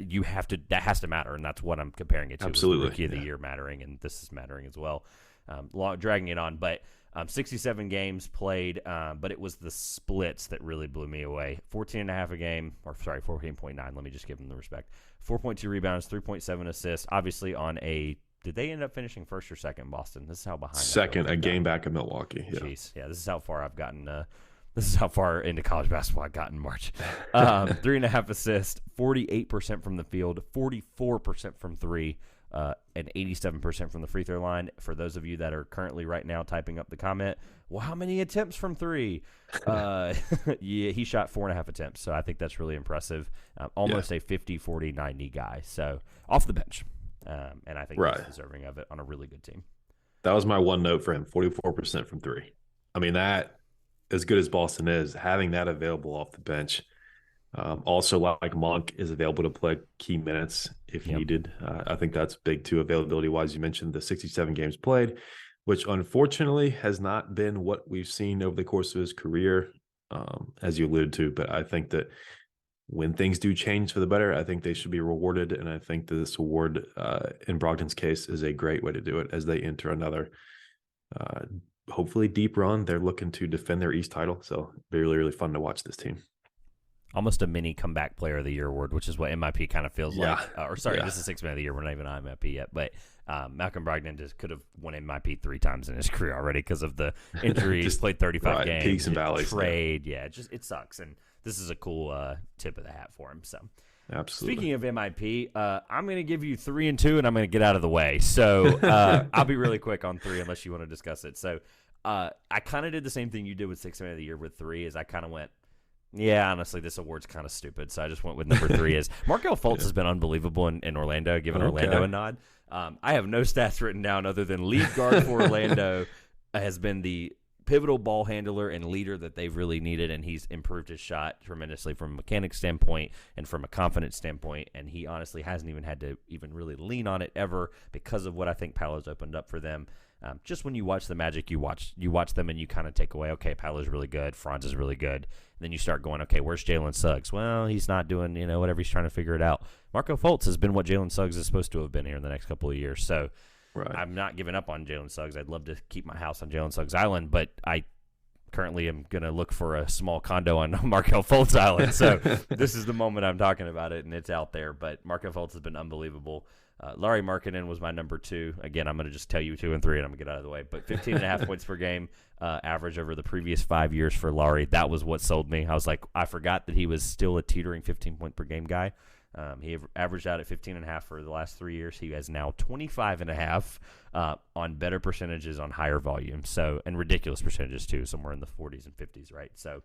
has to matter, and that's what I'm comparing it to. Absolutely. Rookie of the Year mattering, and this is mattering as well. Dragging it on, but 67 games played, but it was the splits that really blew me away. 14.5 a game, 14.9. Let me just give them the respect. 4.2 rebounds, 3.7 assists. Obviously on did they end up finishing first or second in Boston? This is how behind. Second, a game back in Milwaukee. Yeah. Jeez. Yeah, this is how far I've gotten. This is how far into college basketball I got in March. 3.5 assists, 48% from the field, 44% from three. And 87% from the free throw line. For those of you that are currently right now typing up the comment, well, how many attempts from three? He shot 4.5 attempts, so I think that's really impressive. Almost a 50, 40, 90 guy. So off the bench, and I think he's deserving of it on a really good team. That was my one note for him, 44% from three. I mean, that, as good as Boston is, having that available off the bench. Also, like Monk is available to play key minutes if needed. I think that's big too, availability-wise. You mentioned the 67 games played, which unfortunately has not been what we've seen over the course of his career, as you alluded to. But I think that when things do change for the better, I think they should be rewarded. And I think that this award, in Brogdon's case, is a great way to do it as they enter another, hopefully deep run. They're looking to defend their East title. So really, really fun to watch this team. Almost a mini comeback player of the year award, which is what MIP kind of feels like. This is sixth man of the year. We're not even on MIP yet, but Malcolm Brogdon just could have won MIP 3 times in his career already because of the injuries. Played 35 games, peaks and valleys, trade. It sucks, and this is a cool tip of the hat for him. So, absolutely. Speaking of MIP, I'm going to give you 3 and 2, and I'm going to get out of the way. So I'll be really quick on 3, unless you want to discuss it. So I kind of did the same thing you did with sixth man of the year with 3, is I kind of went, yeah, honestly, this award's kind of stupid, so I just went with number 3. Is Markelle Fultz has been unbelievable in Orlando, giving Orlando a nod. I have no stats written down other than lead guard for Orlando has been the pivotal ball handler and leader that they've really needed, and he's improved his shot tremendously from a mechanics standpoint and from a confidence standpoint, and he honestly hasn't even had to even really lean on it ever because of what I think Paolo's opened up for them. Just when you watch the Magic, you watch them and you kind of take away, okay, Paolo's really good, Franz is really good. And then you start going, okay, where's Jalen Suggs? Well, he's not doing, whatever, he's trying to figure it out. Markelle Fultz has been what Jalen Suggs is supposed to have been here in the next couple of years. So I'm not giving up on Jalen Suggs. I'd love to keep my house on Jalen Suggs Island, but I currently am going to look for a small condo on Markelle Fultz Island. So this is the moment I'm talking about it, and it's out there. But Markelle Fultz has been unbelievable. Lauri Markkanen was my number 2. Again, I'm going to just tell you 2 and 3, and I'm going to get out of the way. But 15.5 points per game average over the previous 5 years for Lauri. That was what sold me. I was like, I forgot that he was still a teetering 15-point-per-game guy. He averaged out at 15.5 for the last 3 years. He has now 25.5 on better percentages on higher volume. So, and ridiculous percentages too, somewhere in the 40s and 50s, right? So,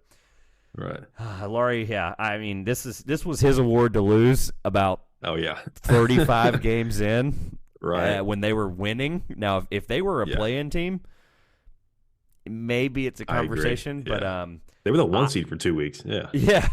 right. Lauri, I mean, this was his award to lose about Oh yeah, 35 games in, right. when they were winning. Now, if they were a Yeah, play-in team, maybe it's a I agree. conversation. But Yeah, they were the one I, seed for 2 weeks. Yeah, yeah,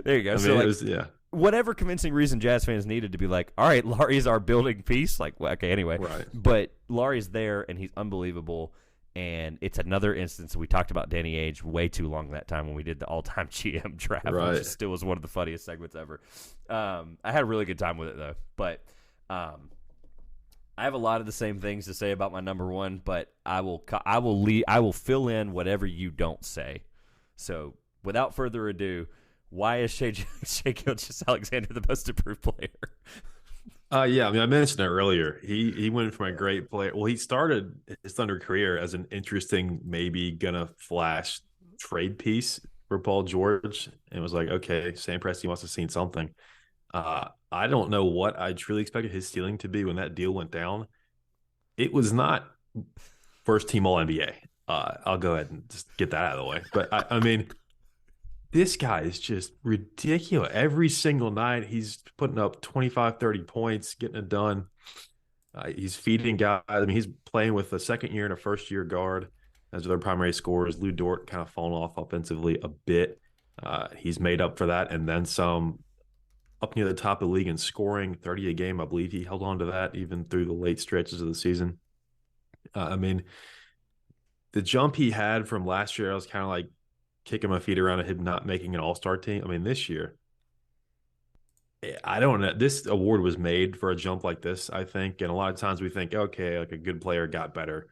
there you go. I So mean, it like, was whatever convincing reason Jazz fans needed to be like, all right, Laurie's our building piece. Like, well, okay, anyway. right. But Laurie's there, and he's unbelievable. And it's another instance. We talked about Danny Ainge way too long that time when we did the all-time GM draft, Right. which still was one of the funniest segments ever. I had a really good time with it, though. But I have a lot of the same things to say about my number one, but I will fill in whatever you don't say. So without further ado, why is Shea Gilgeous-Alexander the most improved player? Yeah, I mean, I mentioned it earlier. He went from a great player. Well, he started his Thunder career as an interesting, maybe gonna flash trade piece for Paul George, and was like, okay, Sam Presti wants to see something. I don't know what I truly expected his ceiling to be when that deal went down. It was not first team All NBA. I'll go ahead and just get that out of the way. But I mean, this guy is just ridiculous. Every single night, he's putting up 25, 30 points, getting it done. He's feeding guys. I mean, he's playing with a second year and a first year guard as their primary scorers. Lou Dort kind of fallen off offensively a bit. He's made up for that and then some, up near the top of the league in scoring, 30 a game. I believe he held on to that even through the late stretches of the season. I mean, the jump he had from last year, I was kind of like kicking my feet around at him not making an all-star team. I mean, this year, I don't know. This award was made for a jump like this, I think. And a lot of times we think, okay, like a good player got better.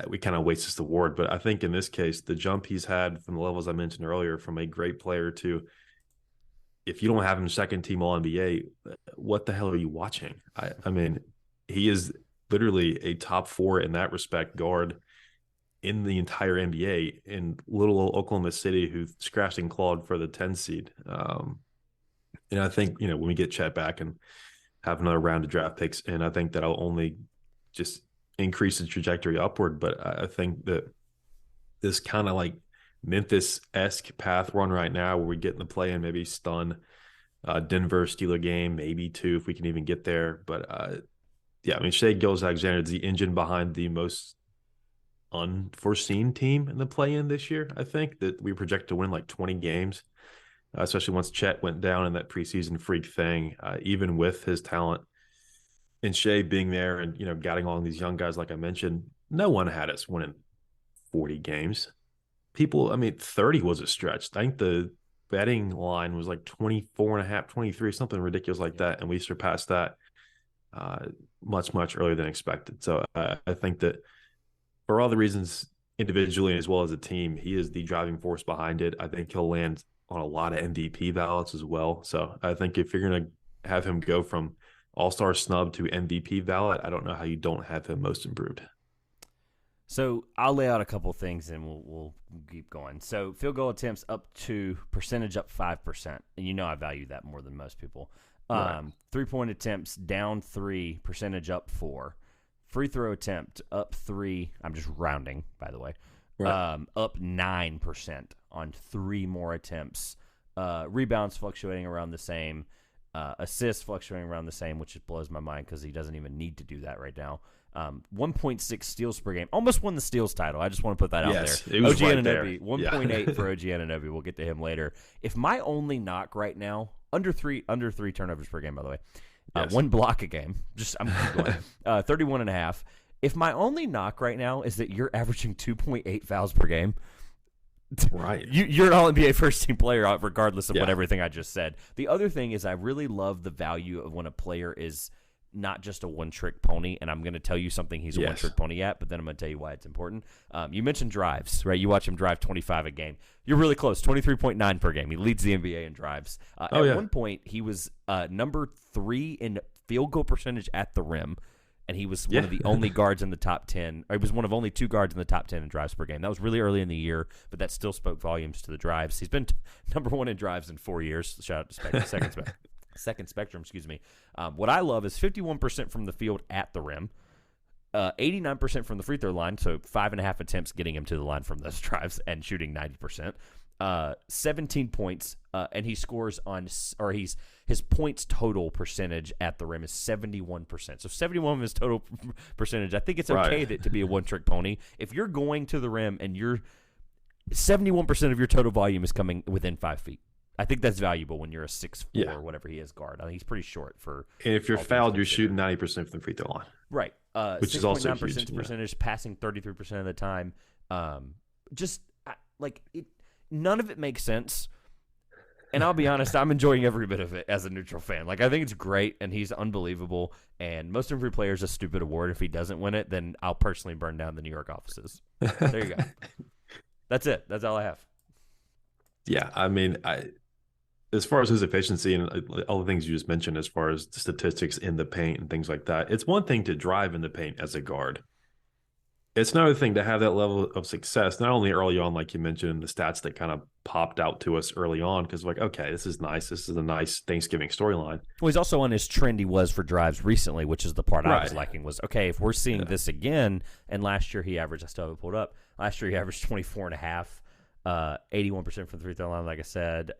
We kind of waste this award. But I think in this case, the jump he's had from the levels I mentioned earlier, from a great player to, if you don't have him second team All NBA, what the hell are you watching? I mean, he is literally a top 4 in that respect guard in the entire NBA, in little Oklahoma City, who scratched and clawed for the 10 seed. And I think, when we get Chet back and have another round of draft picks, and I think that'll only just increase the trajectory upward. But I think that this kind of like Memphis-esque path we're on right now, where we get in the play and maybe stun Denver, Steeler game, maybe 2 if we can even get there. But yeah, I mean, Shea Gilgeous-Alexander is the engine behind the most unforeseen team in the play-in this year. I think that we project to win like 20 games, especially once Chet went down in that preseason freak thing. Even with his talent and Shea being there and guiding along these young guys, like I mentioned, no one had us winning 40 games. People, I mean, 30 was a stretch. I think the betting line was like 24 and a half, 23, something ridiculous like that, and we surpassed that much earlier than expected. So I think that for all the reasons individually as well as a team, he is the driving force behind it. I think he'll land on a lot of MVP ballots as well. So I think if you're going to have him go from all-star snub to MVP ballot, I don't know how you don't have him most improved. So I'll lay out a couple things and we'll keep going. So field goal attempts up to percentage up 5%. And I value that more than most people. Right. 3-point attempts down 3, percentage up 4. Free throw attempt up 3. I'm just rounding, by the way. Right. Up 9% on 3 more attempts. Rebounds fluctuating around the same. Assists fluctuating around the same, which just blows my mind because he doesn't even need to do that right now. 1.6 steals per game. Almost won the steals title. I just want to put that out there. It was OG right Anunoby, there. 1.8 for OG Anunoby. We'll get to him later. If my only knock right now, under three turnovers per game, by the way. Yes. 1 block a game. I'm going. 31.5. If my only knock right now is that you're averaging 2.8 fouls per game, right? You're an All-NBA first-team player, regardless of what everything I just said. The other thing is I really love the value of when a player is not just a one-trick pony, and I'm going to tell you something he's a one-trick pony at, but then I'm going to tell you why it's important. You mentioned drives, right? You watch him drive 25 a game. You're really close, 23.9 per game. He leads the NBA in drives. At one point, he was number 3 in field goal percentage at the rim, and he was one of the only guards in the top 10. Or he was one of only 2 guards in the top 10 in drives per game. That was really early in the year, but that still spoke volumes to the drives. He's been number 1 in drives in 4 years. Shout out to Second Spectrum, excuse me. What I love is 51% from the field at the rim, 89% from the free throw line, so 5.5 attempts getting him to the line from those drives and shooting 90%. 17 points, and he scores his points total percentage at the rim is 71%. So 71 of his total percentage. I think it's okay to be a one-trick pony. If you're going to the rim and 71% of your total volume is coming within 5 feet. I think that's valuable when you're a 6'4" or whatever he is guard. I think he's pretty short for. And if you're fouled, you're shooting 90% from the free throw line. Right. Which is also huge. Percentage, passing 33% of the time. None of it makes sense. And I'll be honest, I'm enjoying every bit of it as a neutral fan. Like, I think it's great, and he's unbelievable. And most improved player is a stupid award. If he doesn't win it, then I'll personally burn down the New York offices. There you go. That's it. That's all I have. Yeah, I mean, as far as his efficiency and all the things you just mentioned, as far as the statistics in the paint and things like that, it's one thing to drive in the paint as a guard. It's another thing to have that level of success, not only early on, like you mentioned, in the stats that kind of popped out to us early on, because like, okay, this is nice. This is a nice Thanksgiving storyline. Well, he's also on his trend he was for drives recently, which is the part I was liking was, okay, if we're seeing this again, and last year he averaged, I still have it pulled up, last year he averaged 24.5. 81% from the free throw line, like I said,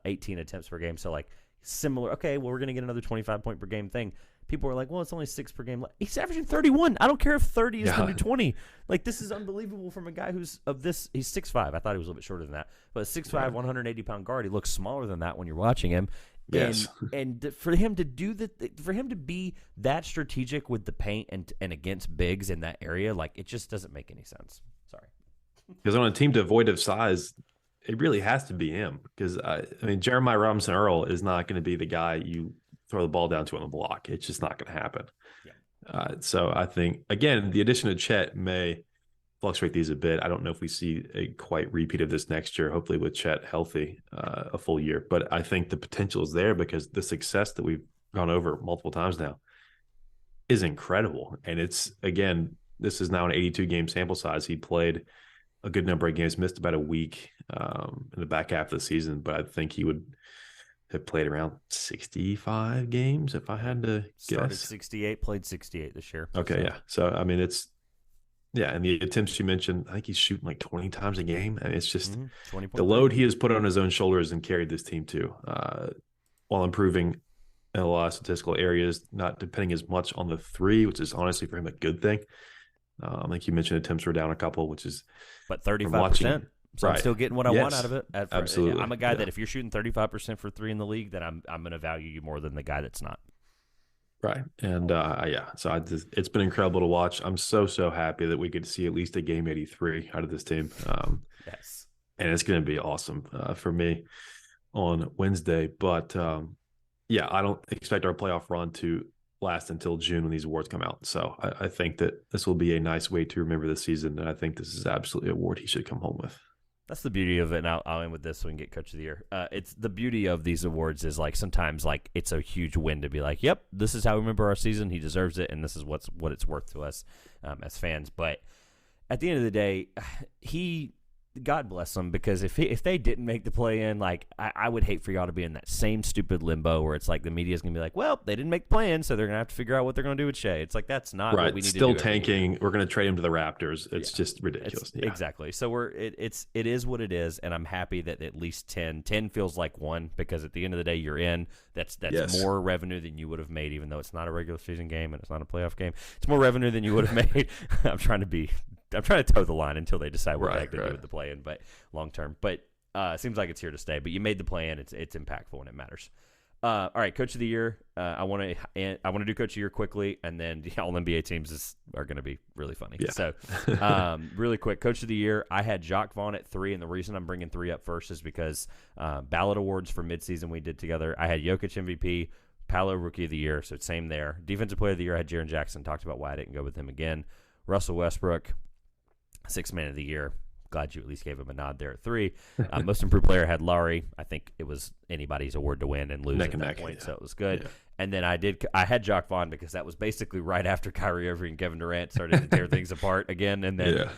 18 attempts per game. So, like, similar. Okay, well, we're going to get another 25-point per game thing. People are like, well, it's only 6 per game. He's averaging 31. I don't care if 30 is the new 20. Like, this is unbelievable from a guy who's of this. He's 6'5". I thought he was a little bit shorter than that. But 6'5", 180-pound guard, he looks smaller than that when you're watching him. Yes. And for him to do that, for him to be that strategic with the paint and against bigs in that area, like, it just doesn't make any sense. Sorry. Because on a team devoid of size, it really has to be him. Because, I mean, Jeremiah Robinson Earl is not going to be the guy you throw the ball down to on the block. It's just not going to happen. Yeah. So I think, again, the addition of Chet may fluctuate these a bit. I don't know if we see a quite repeat of this next year, hopefully with Chet healthy a full year. But I think the potential is there because the success that we've gone over multiple times now is incredible. And it's, again, this is now an 82-game sample size. He played a good number of games, missed about a week in the back half of the season, but I think he would have played around 65 games if I had to guess. Started 68, played 68 this year. Okay, yeah. So, I mean, and the attempts you mentioned, I think he's shooting like 20 times a game. And it's just the load he has put on his own shoulders and carried this team to while improving in a lot of statistical areas, not depending as much on the three, which is honestly for him a good thing. Like you mentioned, attempts were down a couple, which is but 35%. So I'm still getting what I want out of it. Absolutely. I'm a guy that if you're shooting 35% for three in the league, then I'm going to value you more than the guy that's not. Right. And so it's been incredible to watch. I'm so happy that we could see at least a game 83 out of this team. Yes. And it's going to be awesome for me on Wednesday. But I don't expect our playoff run to last until June when these awards come out. So I think that this will be a nice way to remember the season. And I think this is absolutely an award he should come home with. That's the beauty of it, and I'll end with this so we can get Coach of the Year. It's the beauty of these awards is like sometimes like it's a huge win to be like, yep, this is how we remember our season. He deserves it, and this is what it's worth to us as fans. But at the end of the day, God bless them, because if they didn't make the play-in, like I would hate for y'all to be in that same stupid limbo where it's like the media's going to be like, well, they didn't make the play-in, so they're going to have to figure out what they're going to do with Shea. It's like that's not what we need Still to do. Still tanking. We're going to trade him to the Raptors. It's just ridiculous. Exactly. So it is what it is, and I'm happy that at least 10 feels like 1, because at the end of the day, you're in. That's more revenue than you would have made, even though it's not a regular season game and it's not a playoff game. It's more revenue than you would have made. I'm trying to toe the line until they decide what the heck to do with the play-in, but long term. But it seems like it's here to stay. But you made the play-in; it's impactful and it matters. All right, Coach of the Year. I want to do Coach of the Year quickly, and then the All NBA teams are going to be really funny. Yeah. So, really quick, Coach of the Year. I had Jacques Vaughn at 3, and the reason I'm bringing 3 up first is because ballot awards for midseason we did together. I had Jokic MVP, Paolo Rookie of the Year, so same there. Defensive Player of the Year, I had Jaren Jackson. Talked about why I didn't go with him again. Russell Westbrook. 6th man of the year. Glad you at least gave him a nod there at 3. Most improved player had Lowry. I think it was anybody's award to win and lose at that point, so it was good. Yeah. And then I had Jacques Vaughn because that was basically right after Kyrie Irving and Kevin Durant started to tear things apart again. And then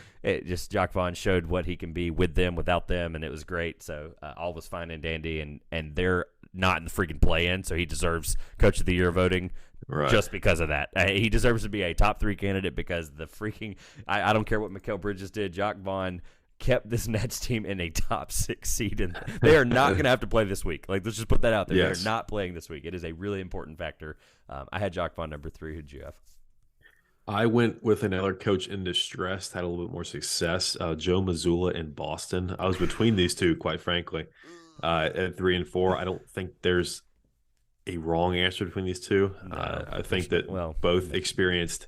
Jacques Vaughn showed what he can be with them, without them, and it was great. So all was fine and dandy, and they're not in the freaking play-in, so he deserves Coach of the Year voting. Right. Just because of that. He deserves to be a top 3 candidate because the freaking I don't care what Mikal Bridges did. Jacques Vaughn kept this Nets team in a top 6 seed, and they are not going to have to play this week. Like, let's just put that out there. Yes. They're not playing this week. It is a really important factor. I had Jacques Vaughn number 3. Who'd you have? I went with another coach in distress, had a little bit more success, Joe Mazzulla in Boston. I was between these two, quite frankly, at 3 and 4. I don't think there's a wrong answer between these two. No, I think that both experienced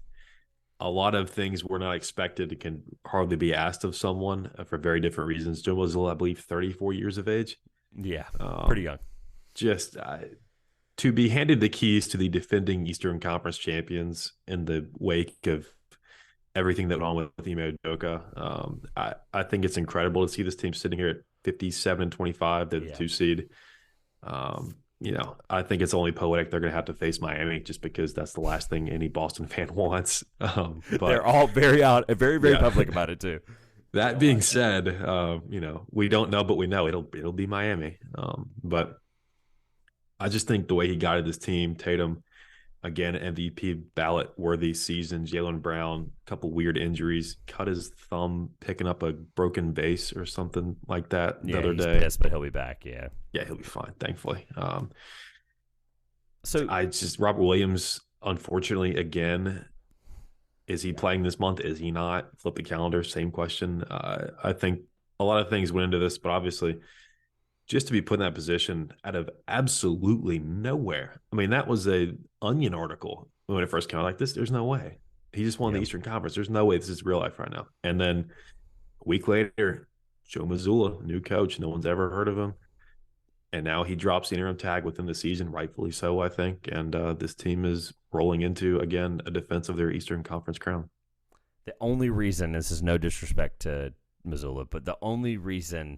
a lot of things were not expected, can hardly be asked of someone for very different reasons. Joe Mazzulla, I believe, 34 years of age. Yeah, pretty young. Just to be handed the keys to the defending Eastern Conference champions in the wake of everything that went on with Ime Udoka. I think it's incredible to see this team sitting here at 57-25, the 2 seed. I think it's only poetic they're going to have to face Miami just because that's the last thing any Boston fan wants. But they're all very public about it too. That being said, we don't know, but we know it'll be Miami. But I just think the way he guided this team, Tatum, again, MVP ballot worthy season. Jaylen Brown, a couple weird injuries, cut his thumb picking up a broken vase or something like that the other day. Pissed, but he'll be back. Yeah, he'll be fine, thankfully. So Robert Williams, unfortunately, again, is he playing this month? Is he not? Flip the calendar, same question. I think a lot of things went into this, but obviously, just to be put in that position out of absolutely nowhere. I mean, that was a Onion article when it first came out. Like this, there's no way. He just won the Eastern Conference. There's no way this is real life right now. And then a week later, Joe Mazzulla, new coach, no one's ever heard of him. And now he drops the interim tag within the season, rightfully so, I think. And this team is rolling into, again, a defense of their Eastern Conference crown. The only reason, this is no disrespect to Mazzulla, but the only reason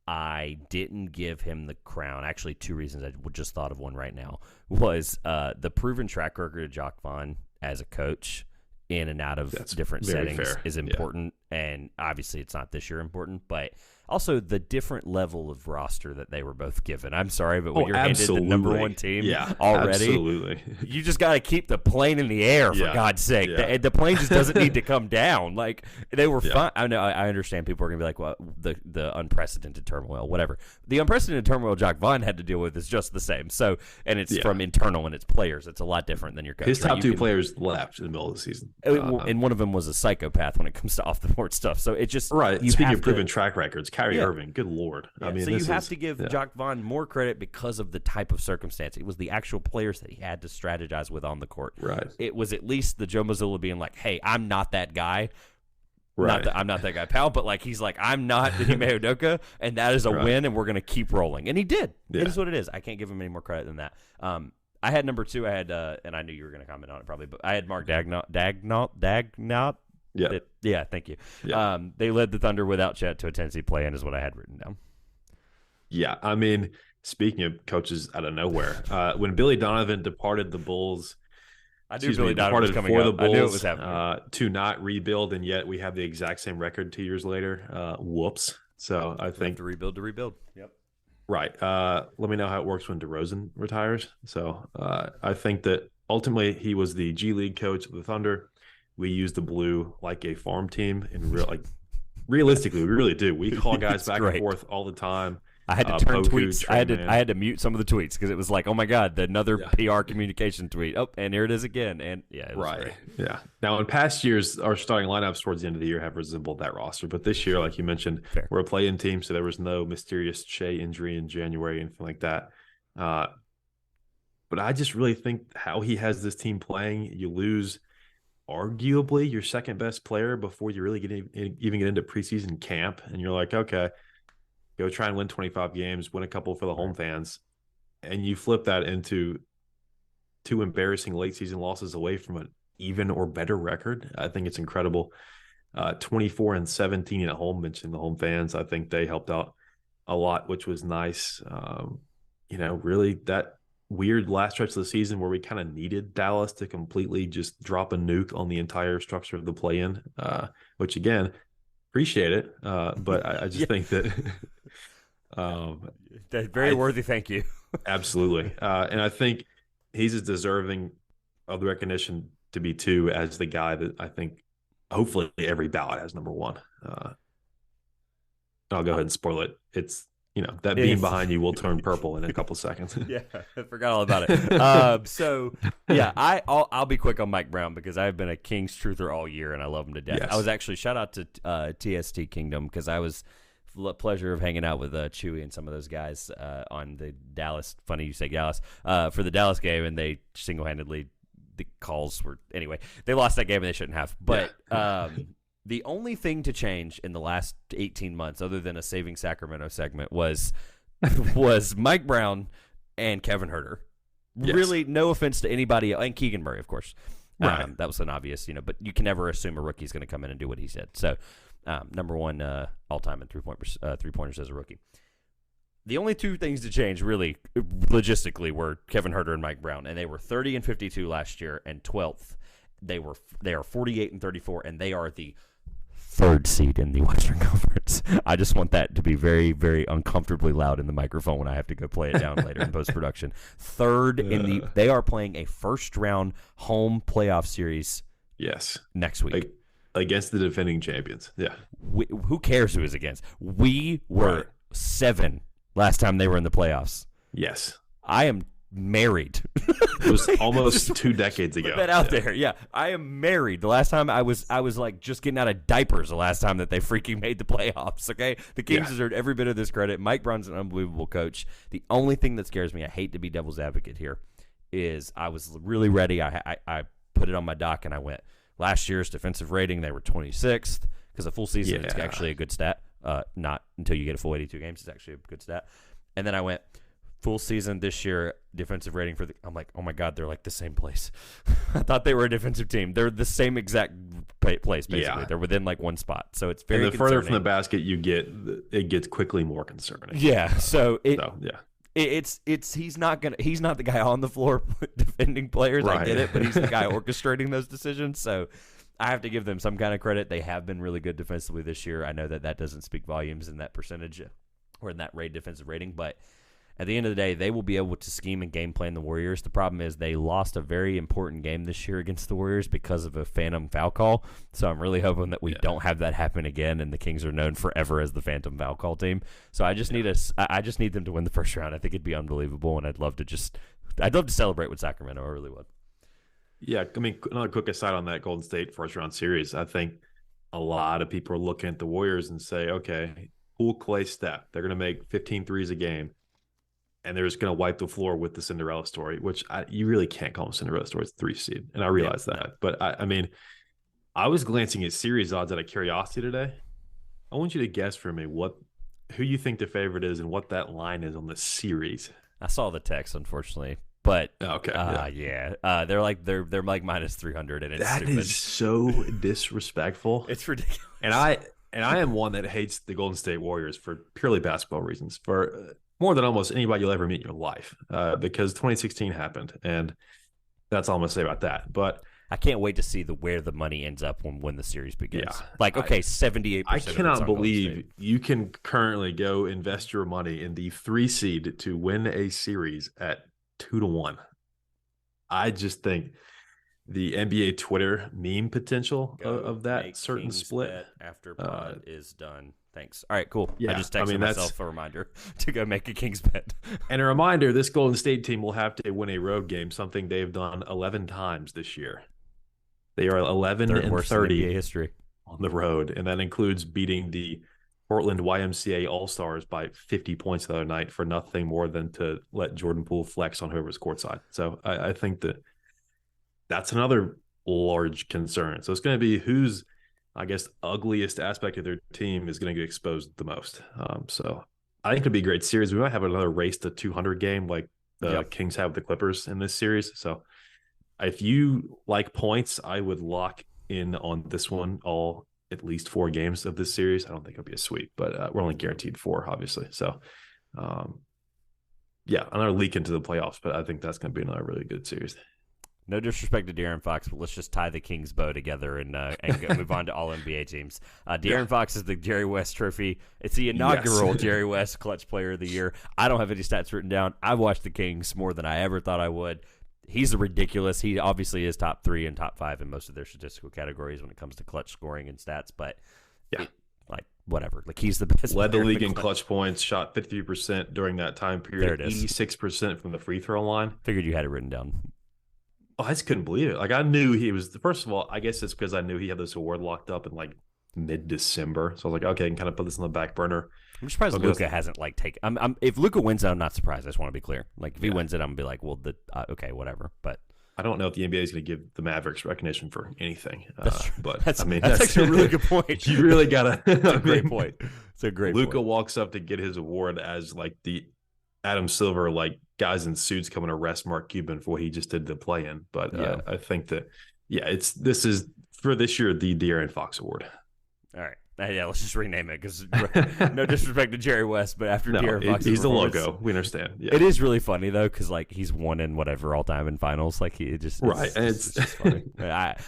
I didn't give him the crown, actually 2 reasons, I just thought of one right now, was the proven track record of Jacques Vaughn as a coach in and out of different settings is important. And obviously it's not this year important, but also the different level of roster that they were both given. I'm sorry, but when you're handed the number 1 team already, you just got to keep the plane in the air, for God's sake. The plane just doesn't need to come down. Like, they were fine. I know, I understand people are going to be like, well, the unprecedented turmoil, whatever. The unprecedented turmoil Jacques Vaughn had to deal with is just the same. So, and it's from internal and it's players. It's a lot different than your coach. His top 2 players left in the middle of the season. And one of them was a psychopath when it comes to off the board stuff. So it just Speaking of proven track records, Kyrie Irving, good Lord. I mean, so you have to give Jacques Vaughn more credit because of the type of circumstance. It was the actual players that he had to strategize with on the court. Right. It was at least the Joe Mazzulla being like, "Hey, I'm not that guy." Right. I'm not that guy, pal. But like, he's like, I'm not Ime Udoka, and that is a win, and we're gonna keep rolling. And he did. Yeah. It is what it is. I can't give him any more credit than that. I had number 2. I had, and I knew you were going to comment on it probably, but I had Mark Dagnall. Yeah, thank you. Yeah. They led the Thunder without Chet to a 10-seed play-in is what I had written down. Yeah, I mean, speaking of coaches out of nowhere, when Billy Donovan departed the Bulls, I knew Billy Donovan was coming up. I knew it was happening. To not rebuild, and yet we have the exact same record 2 years later. Whoops. So I think to rebuild. Yep. Right. Let me know how it works when DeRozan retires. So I think that ultimately he was the G League coach of the Thunder. We use the blue like a farm team, and realistically, we really do. We call guys back and forth all the time. I had to turn tweets. I had to mute some of the tweets because it was like, oh my God, another PR communication tweet. Oh, and here it is again. And it was great. Yeah. Now, in past years, our starting lineups towards the end of the year have resembled that roster. But this year, like you mentioned, we're a play-in team, so there was no mysterious Shea injury in January, anything like that. But I just really think how he has this team playing, you lose arguably your second best player before you really even get into preseason camp, and you're like, okay, go try and win 25 games, win a couple for the home fans, and you flip that into 2 embarrassing late season losses away from an even or better record. I think it's incredible. 24-17 at home, mentioning the home fans. I think they helped out a lot, which was nice. Really that weird last stretch of the season where we kind of needed Dallas to completely just drop a nuke on the entire structure of the play-in, which again, appreciate it. But I just think that very worthy. Thank you. Absolutely. And I think he's as deserving of the recognition to be 2 as the guy that I think hopefully every ballot has number 1. I'll go ahead and spoil it. It's, that beam It's- behind you will turn purple in a couple seconds. Yeah, I forgot all about it. So yeah, I'll be quick on Mike Brown because I've been a Kings truther all year and I love him to death. Yes. I was actually shout out to TST Kingdom because I was pleasure of hanging out with Chewy and some of those guys on the Dallas. Funny you say Dallas for the Dallas game, and they single-handedly the calls were anyway. They lost that game and they shouldn't have. But the only thing to change in the last 18 months, other than a Saving Sacramento segment, was Mike Brown and Kevin Huerter. Yes. Really, no offense to anybody, and Keegan Murray, of course. Right. That was an obvious, but you can never assume a rookie's going to come in and do what he said. So, number one all-time in three-pointers as a rookie. The only two things to change, really, logistically, were Kevin Huerter and Mike Brown, and they were 30 and 52 last year, and 12th. They are 48 and 34, and they are the third seed in the Western Conference. I just want that to be very, very uncomfortably loud in the microphone when I have to go play it down later in post-production. Third they are playing a first-round home playoff series. Yes. Next week. Against the defending champions. Yeah. Who cares who is against? We were 7 last time they were in the playoffs. Yes. I am married. It was almost 2 decades ago. Put that out there. Yeah, I am married. The last time I was like just getting out of diapers. The last time that they freaking made the playoffs. Okay, the Kings deserved every bit of this credit. Mike Brown's an unbelievable coach. The only thing that scares me, I hate to be devil's advocate here, is I was really ready. I put it on my dock and I went. Last year's defensive rating, they were 26th because a full season it's actually a good stat. Not until you get a full 82 games, it's actually a good stat. And then I went. Full season this year, defensive rating for I'm like, oh my God, they're like the same place. I thought they were a defensive team. They're the same exact place, basically. Yeah. They're within like one spot. So it's very and the further from the basket you get, it gets quickly more concerning. Yeah. He's not the guy on the floor defending players. Right. I get it, but he's the guy orchestrating those decisions. So I have to give them some kind of credit. They have been really good defensively this year. I know that doesn't speak volumes in that percentage or in that defensive rating, but at the end of the day, they will be able to scheme and game plan the Warriors. The problem is they lost a very important game this year against the Warriors because of a phantom foul call. So I'm really hoping that we don't have that happen again, and the Kings are known forever as the phantom foul call team. So I just need them to win the first round. I think it'd be unbelievable, and I'd love to celebrate with Sacramento. I really would. Yeah, I mean, another quick aside on that Golden State first round series. I think a lot of people are looking at the Warriors and say, okay, Poole, Clay, Steph, they're going to make 15 threes a game. And they're just going to wipe the floor with the Cinderella story, which you really can't call them Cinderella story. It's 3 seed. And I realize that. No. But, I mean, I was glancing at series odds out of curiosity today. I want you to guess for me who you think the favorite is and what that line is on the series. I saw the text, unfortunately. But okay, they're like minus 300, and it's that stupid. Is so disrespectful. It's ridiculous. And I am one that hates the Golden State Warriors for purely basketball reasons. For more than almost anybody you'll ever meet in your life, because 2016 happened, and that's all I'm gonna say about that. But I can't wait to see where the money ends up when the series begins. Yeah, 78%. I cannot believe you can currently go invest your money in the 3 seed to win a series at 2-1. I just think the NBA Twitter meme potential of that certain Kings split after pod is done. Thanks. All right, cool. Yeah, I just texted myself a reminder to go make a Kings bet. And a reminder, this Golden State team will have to win a road game, something they've done 11 times this year. They are 11 and 30 in NBA history on the road, and that includes beating the Portland YMCA All-Stars by 50 points the other night for nothing more than to let Jordan Poole flex on whoever's courtside. So I think that's another large concern. So it's going to be who's, I guess, ugliest aspect of their team is going to get exposed the most. So I think it'll be a great series. We might have another race to 200 game like the Kings have with the Clippers in this series. So if you like points, I would lock in on this one at least 4 games of this series. I don't think it'll be a sweep, but we're only guaranteed 4, obviously. So, another leak into the playoffs, but I think that's going to be another really good series. No disrespect to De'Aaron Fox, but let's just tie the Kings bow together and move on to all NBA teams. De'Aaron Fox is the Jerry West Trophy. It's the inaugural Jerry West Clutch Player of the Year. I don't have any stats written down. I've watched the Kings more than I ever thought I would. He's ridiculous. He obviously is top 3 and top 5 in most of their statistical categories when it comes to clutch scoring and stats. But like whatever. Like he's the best. Led the player league in clutch. clutch points, shot 53% during that time period. There it is. 86% from the free throw line. Figured you had it written down. Oh, I just couldn't believe it. Like I knew he was. First of all, I guess it's because I knew he had this award locked up in like mid-December. So I was like, okay, I can kind of put this on the back burner. I'm surprised Luka hasn't like taken. If Luka wins it, I'm not surprised. I just want to be clear. Like if he wins it, I'm gonna be like, well, okay, whatever. But I don't know if the NBA is going to give the Mavericks recognition for anything. But that's, I mean, that's actually a really good point. You really gotta. It's a great point. It's a great. Luka point. walks up to get his award as like the Adam Silver, like guys in suits coming to arrest Mark Cuban for what he just did to play in. But I think that this is for this year the De'Aaron Fox Award. All right. Let's just rename it because no disrespect to Jerry West, but after De'Aaron Fox, he's the logo. We understand. Yeah. It is really funny though because like he's won in whatever all time in finals. Like he just right, and it's just funny.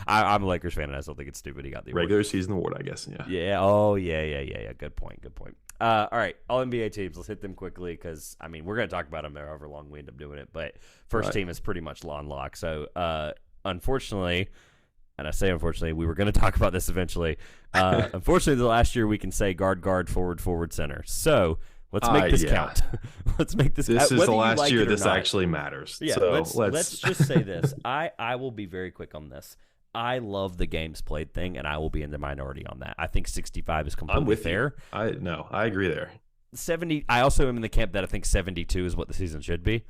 I'm a Lakers fan and I still think it's stupid he got the award. Regular season award, I guess. Yeah. Yeah. Oh yeah. Good point. All right, all NBA teams. Let's hit them quickly because I mean we're gonna talk about them however long we end up doing it. But first team is pretty much on lock. So unfortunately. And I say unfortunately, we were going to talk about this eventually. Unfortunately, the last year we can say guard, forward, center. So let's make this count. Let's make this. This is the last year this actually matters. Yeah, so let's just say this. I will be very quick on this. I love the games played thing, and I will be in the minority on that. I think 65 is completely fair. I agree there. 70. I also am in the camp that I think 72 is what the season should be.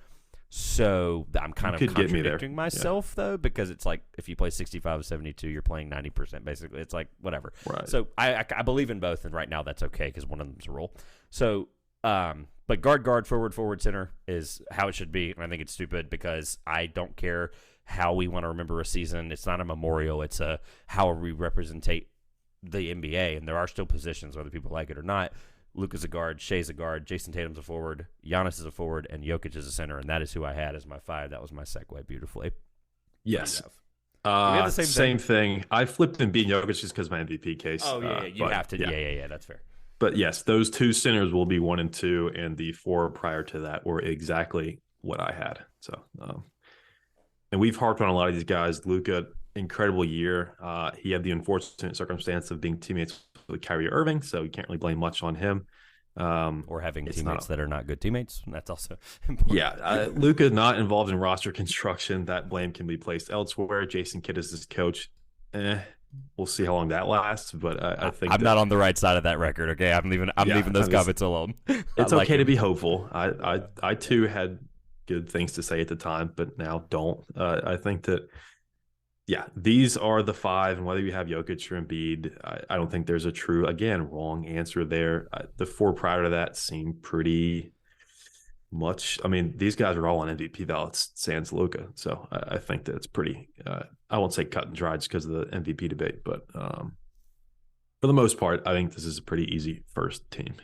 So I'm kind of contradicting myself, though, because it's like if you play 65 or 72, you're playing 90%, basically. It's like whatever. Right. So I believe in both, and right now that's okay because one of them's a rule. So, but guard, forward, center is how it should be, and I think it's stupid because I don't care how we want to remember a season. It's not a memorial. It's a how we represent the NBA, and there are still positions, whether people like it or not. Luka's a guard, Shea's a guard, Jason Tatum's a forward, Giannis is a forward, and Jokic is a center, and that is who I had as my 5. That was my segue beautifully. Yes. We have the same thing. I flipped and beat Jokic just because of my MVP case. Oh, yeah, you have to. Yeah, that's fair. But yes, those 2 centers will be 1 and 2, and the 4 prior to that were exactly what I had. So, and we've harped on a lot of these guys. Luka, incredible year. He had the unfortunate circumstance of being teammates with Kyrie Irving, so you can't really blame much on him. Or having teammates that are not good teammates. That's also important. Yeah, Luka not involved in roster construction. That blame can be placed elsewhere. Jason Kidd is his coach. We'll see how long that lasts, but I think I'm not on the right side of that record. Okay, I'm leaving those comments alone. It's okay to be hopeful. I too had good things to say at the time, but now don't. I think that. Yeah, these are the 5, and whether you have Jokic or Embiid, I don't think there's a true, again, wrong answer there. The 4 prior to that seem pretty much. I mean, these guys are all on MVP ballots, sans Luka. So I think that it's pretty. I won't say cut and dry just because of the MVP debate, but for the most part, I think this is a pretty easy first team.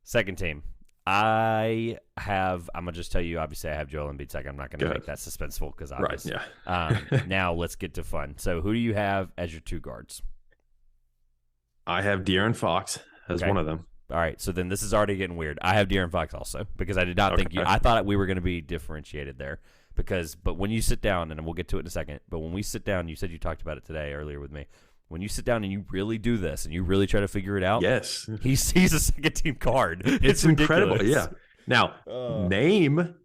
Second team. I'm gonna just tell you. Obviously, I have Joel Embiid second. I'm not gonna make that suspenseful because obviously. Right. Yeah. Now let's get to fun. So, who do you have as your 2 guards? I have De'Aaron Fox as one of them. All right. So then this is already getting weird. I have De'Aaron Fox also because I did not think you. I thought we were going to be differentiated there but when you sit down, and we'll get to it in a second. But when we sit down, you said you talked about it today earlier with me. When you sit down and you really do this and you really try to figure it out, yes, he's a second team card. It's incredible. Yeah. Now, name,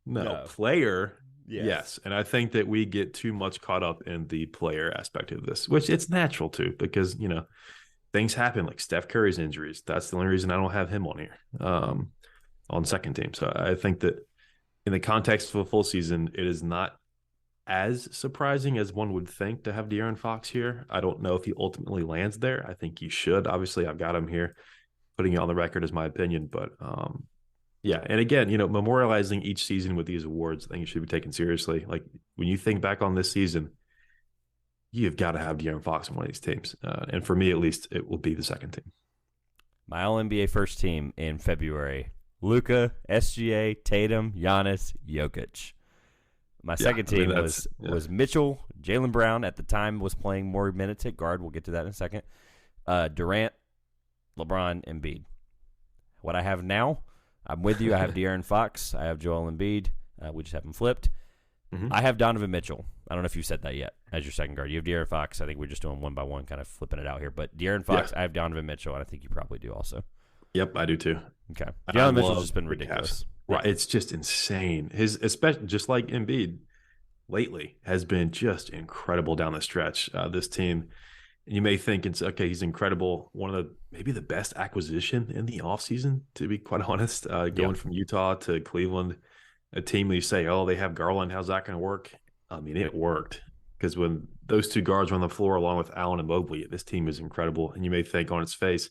no. Player, yes. And I think that we get too much caught up in the player aspect of this, which it's natural to because, things happen like Steph Curry's injuries. That's the only reason I don't have him on here on second team. So I think that in the context of a full season, it is not as surprising as one would think to have De'Aaron Fox here. I don't know if he ultimately lands there. I think he should. Obviously, I've got him here. Putting it on the record is my opinion. But, yeah. And again, memorializing each season with these awards, I think it should be taken seriously. Like, when you think back on this season, you've got to have De'Aaron Fox on one of these teams. And for me, at least, it will be the second team. My All-NBA first team in February. Luka, SGA, Tatum, Giannis, Jokic. My second team was Mitchell. Jaylen Brown at the time was playing more minutes at guard. We'll get to that in a second. Durant, LeBron, Embiid. What I have now, I'm with you. I have De'Aaron Fox. I have Joel Embiid. We just have them flipped. Mhm. I have Donovan Mitchell. I don't know if you said that yet as your second guard. You have De'Aaron Fox. I think we're just doing one by one, kind of flipping it out here. But De'Aaron Fox, Yeah. I have Donovan Mitchell, and I think you probably do also. Yep, I do too. Okay. I Donovan Mitchell's love just been the Cavs. ridiculous. Right. Yeah. It's just insane. His, especially just like Embiid lately, has been just incredible down the stretch. This team, you may think it's okay, he's incredible. One of the maybe the best acquisition in the offseason, to be quite honest. Going from Utah to Cleveland, a team where you say, oh, they have Garland, how's that going to work? I mean, it worked because when those two guards were on the floor along with Allen and Mobley, this team is incredible. And you may think on its face,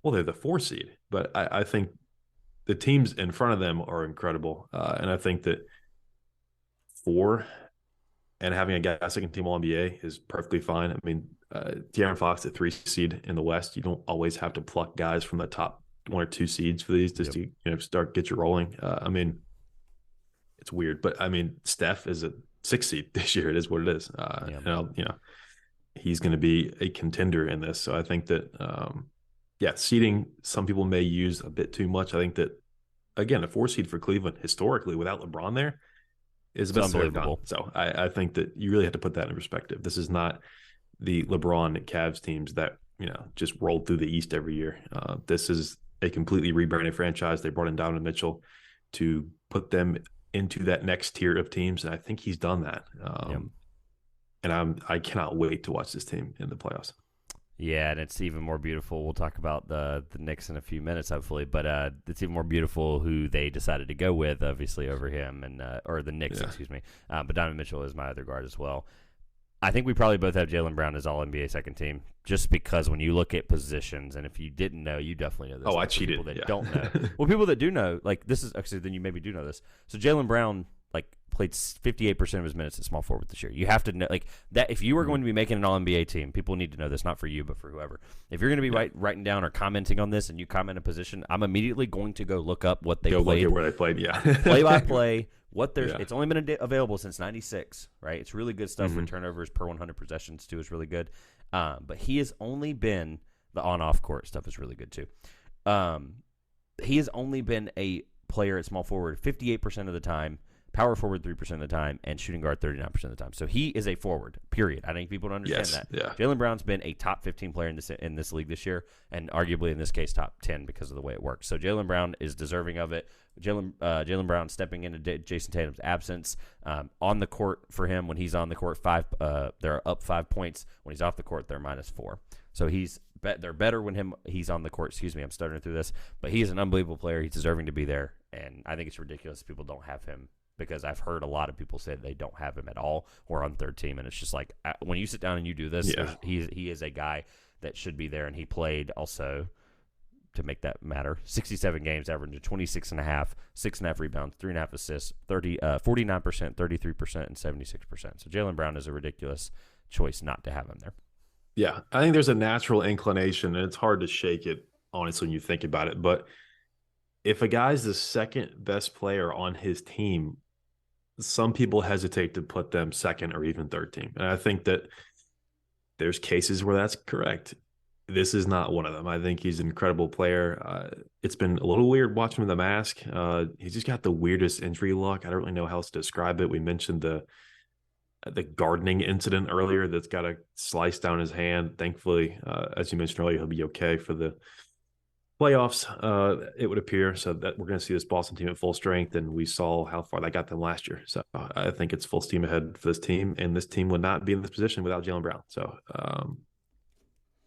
well, they're the 4 seed, but I think the teams in front of them are incredible. And I think that 4 and having a guy second team All NBA is perfectly fine. I mean, De'Aaron Fox at 3 seed in the West, you don't always have to pluck guys from the top 1 or 2 seeds for these just to start get you rolling. I mean, it's weird, but I mean, Steph is a 6 seed this year. It is what it is. He's going to be a contender in this. So I think that, seeding some people may use a bit too much. I think that, again, a 4 seed for Cleveland historically without LeBron there is the best unbelievable. So I think that you really have to put that in perspective. This is not the LeBron Cavs teams that, just rolled through the East every year. This is a completely rebranded franchise. They brought in Donovan Mitchell to put them into that next tier of teams, and I think he's done that. And I cannot wait to watch this team in the playoffs. Yeah, and it's even more beautiful. We'll talk about the Knicks in a few minutes, hopefully. But it's even more beautiful who they decided to go with, obviously, over him, and or the Knicks, excuse me. But Donovan Mitchell is my other guard as well. I think we probably both have Jaylen Brown as All-NBA second team, just because when you look at positions, and if you didn't know, you definitely know this. Oh, I cheated. People that don't know. Well, people that do know, like this is actually, then you maybe do know this. So Jaylen Brown, played 58% of his minutes at small forward this year. You have to know, that if you were going to be making an All-NBA team, people need to know this, not for you, but for whoever. If you're going to be writing down or commenting on this and you comment a position, I'm immediately going to go look up what they played. Look at where they played, play by play, what there's. It's only been available since 96, right? It's really good stuff. With turnovers per 100 possessions, too, is really good. But he has only been, the on-off court stuff is really good, too. He has only been a player at small forward 58% of the time, power forward 3% of the time, and shooting guard 39% of the time. So he is a forward, period. I think people don't understand that. Yeah. Jaylen Brown's been a top 15 player in this league this year, and arguably in this case top 10 because of the way it works. So Jaylen Brown is deserving of it. Jaylen Brown stepping into Jason Tatum's absence on the court for him. When he's on the court, they're up 5 points. When he's off the court, they're -4. So they're better when he's on the court. Excuse me, I'm stuttering through this, but he is an unbelievable player. He's deserving to be there, and I think it's ridiculous people don't have him. Because I've heard a lot of people say they don't have him at all or on third team, and it's just like when you sit down and you do this, he is a guy that should be there, and he played also, to make that matter, 67 games, averaging 26.5, 6.5 rebounds, 3.5 assists, 49%, 33%, and 76%. So Jaylen Brown is a ridiculous choice not to have him there. Yeah, I think there's a natural inclination, and it's hard to shake it, honestly, when you think about it. But if a guy's the second best player on his team, some people hesitate to put them second or even third team. And I think that there's cases where that's correct. This is not one of them. I think he's an incredible player. It's been a little weird watching him in the mask. He's just got the weirdest injury luck. I don't really know how else to describe it. We mentioned the gardening incident earlier that's got a slice down his hand. Thankfully, as you mentioned earlier, he'll be okay for the playoffs, it would appear, so that we're going to see this Boston team at full strength, and we saw how far that got them last year. So I think it's full steam ahead for this team, and this team would not be in this position without Jaylen Brown. So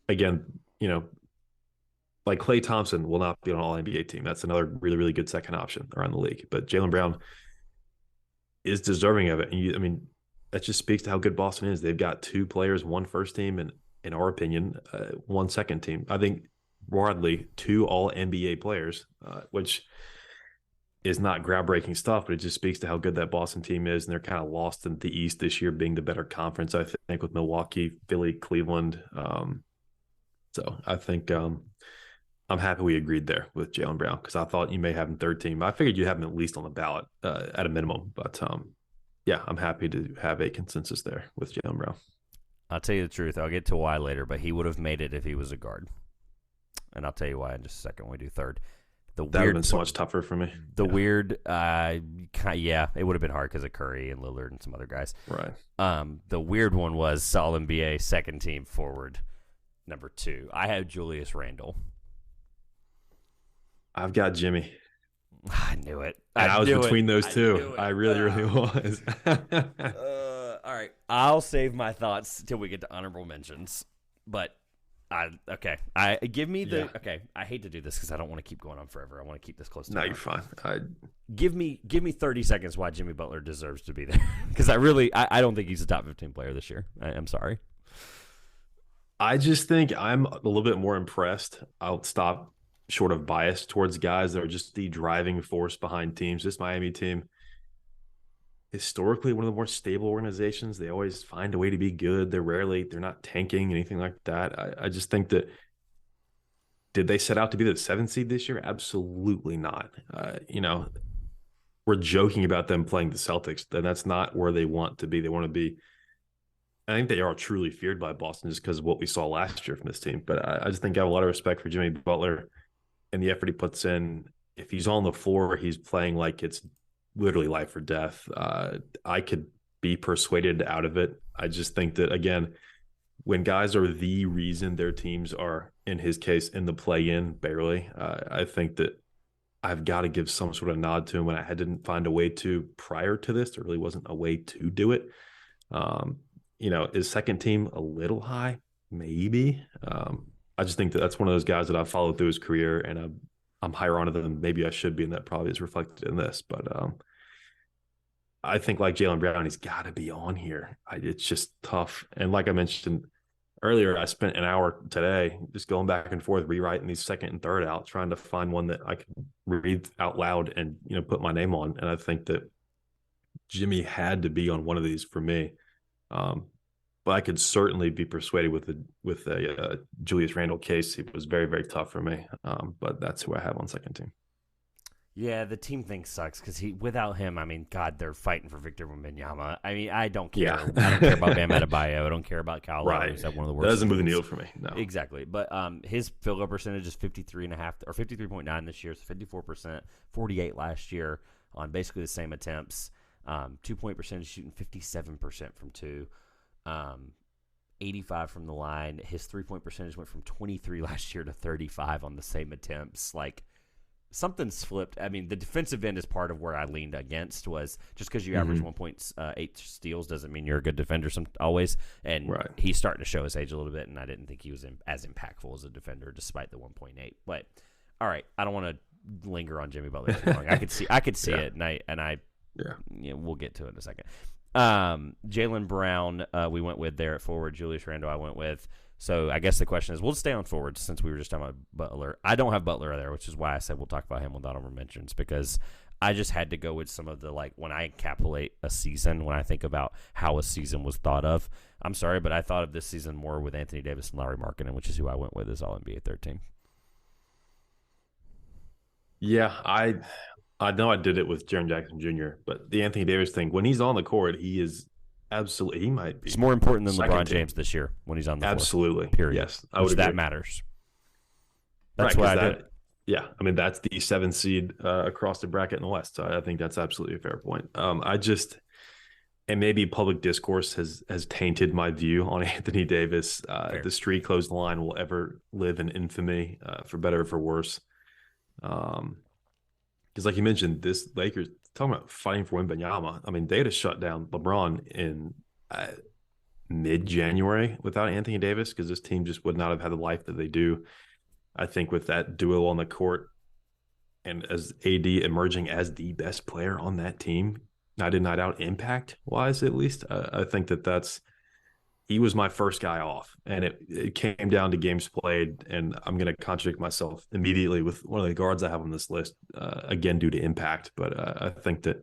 again, like Klay Thompson will not be on an All-NBA team. That's another really, really good second option around the league. But Jaylen Brown is deserving of it. And that just speaks to how good Boston is. They've got 2 players, 1 first team, and in our opinion, 1 second team. I think broadly 2 All-NBA players, which is not groundbreaking stuff, but it just speaks to how good that Boston team is. And they're kind of lost in the East this year, being the better conference, I think, with Milwaukee, Philly, Cleveland. So I think I'm happy we agreed there with Jaylen Brown, because I thought you may have him third team. I figured you'd have him at least on the ballot at a minimum. But I'm happy to have a consensus there with Jaylen Brown. I'll tell you the truth. I'll get to why later, but he would have made it if he was a guard. And I'll tell you why in just a second when we do third. The That would have weird been so much tougher for me. The weird, yeah, it would have been hard because of Curry and Lillard and some other guys. Right. The weird one was All NBA second team forward number 2. I had Julius Randle. I've got Jimmy. I knew it. And I was between those two. I really, really was. All right. I'll save my thoughts till we get to honorable mentions. But I hate to do this because I don't want to keep going on forever. I want to keep this close to you're fine. Give me 30 seconds why Jimmy Butler deserves to be there. Because I don't think he's a top 15 player this year. I'm sorry. I just think I'm a little bit more impressed. I'll stop short of bias towards guys that are just the driving force behind teams. This Miami team, historically one of the more stable organizations. They always find a way to be good. They're not tanking, anything like that. I just think that, did they set out to be the 7th seed this year? Absolutely not. We're joking about them playing the Celtics. That's not where they want to be. They want to be, I think they are truly feared by Boston just because of what we saw last year from this team. But I just think I have a lot of respect for Jimmy Butler and the effort he puts in. If he's on the floor, he's playing like it's literally life or death. I could be persuaded out of it. I just think that, again, when guys are the reason their teams are, in his case, in the play-in barely, I think that I've got to give some sort of nod to him. When I didn't find a way to prior to this, there really wasn't a way to do it. Is second team a little high? Maybe. I just think that that's one of those guys that I've followed through his career, and I'm higher on it than maybe I should be, and that probably is reflected in this. But I think, like Jaylen Brown, he's got to be on here. It's just tough. And like I mentioned earlier, I spent an hour today just going back and forth, rewriting these second and third out, trying to find one that I could read out loud and put my name on. And I think that Jimmy had to be on one of these for me. But I could certainly be persuaded with a Julius Randle case. It was very, very tough for me. But that's who I have on second team. Yeah, the team thing sucks because without him, I mean, God, they're fighting for Victor Wembanyama. I mean, I don't care. Yeah. I don't care about Bam Adebayo. I don't care about Kyle Lowry. Right. Who's one of the worst. That doesn't move the needle for me. No. Exactly. But his field goal percentage is 53.5 or 53.9 this year. So 54%, 48 last year on basically the same attempts. 2-point percentage shooting 57% from 2. 85 from the line. His 3-point percentage went from 23 last year to 35 on the same attempts. Like, something's flipped. I mean, the defensive end is part of where I leaned against, was just because you average 1.8 steals doesn't mean you're a good defender always. And he's starting to show his age a little bit, and I didn't think he was as impactful as a defender despite the 1.8. But all right, I don't want to linger on Jimmy Butler too long. I could see it, and we'll get to it in a second. Jaylen Brown, we went with there at forward. Julius Randle, I went with. So I guess the question is, we'll stay on forwards since we were just talking about Butler. I don't have Butler there, which is why I said we'll talk about him with honorable mentions, because I just had to go with some of the, like, when I encapsulate a season, when I think about how a season was thought of. I'm sorry, but I thought of this season more with Anthony Davis and Lauri Markkanen, which is who I went with as All-NBA third team. Yeah, I know I did it with Jaren Jackson Jr., but the Anthony Davis thing, when he's on the court, he is absolutely, he might be. It's more important than LeBron James this year when he's on the floor. Absolutely. Period. Yes, I would agree. That matters. That's why I did. Yeah, I mean, that's the 7th seed across the bracket in the West. So I think that's absolutely a fair point. And maybe public discourse has tainted my view on Anthony Davis. The street closed line will ever live in infamy, for better or for worse. Because like you mentioned, this Lakers, talking about fighting for Wembanyama, I mean, they had to shut down LeBron in mid-January without Anthony Davis, because this team just would not have had the life that they do. I think with that duo on the court, and as AD emerging as the best player on that team, night in, night out, impact-wise at least, I think he was my first guy off. And it came down to games played, and I'm going to contradict myself immediately with one of the guards I have on this list, again, due to impact. But I think that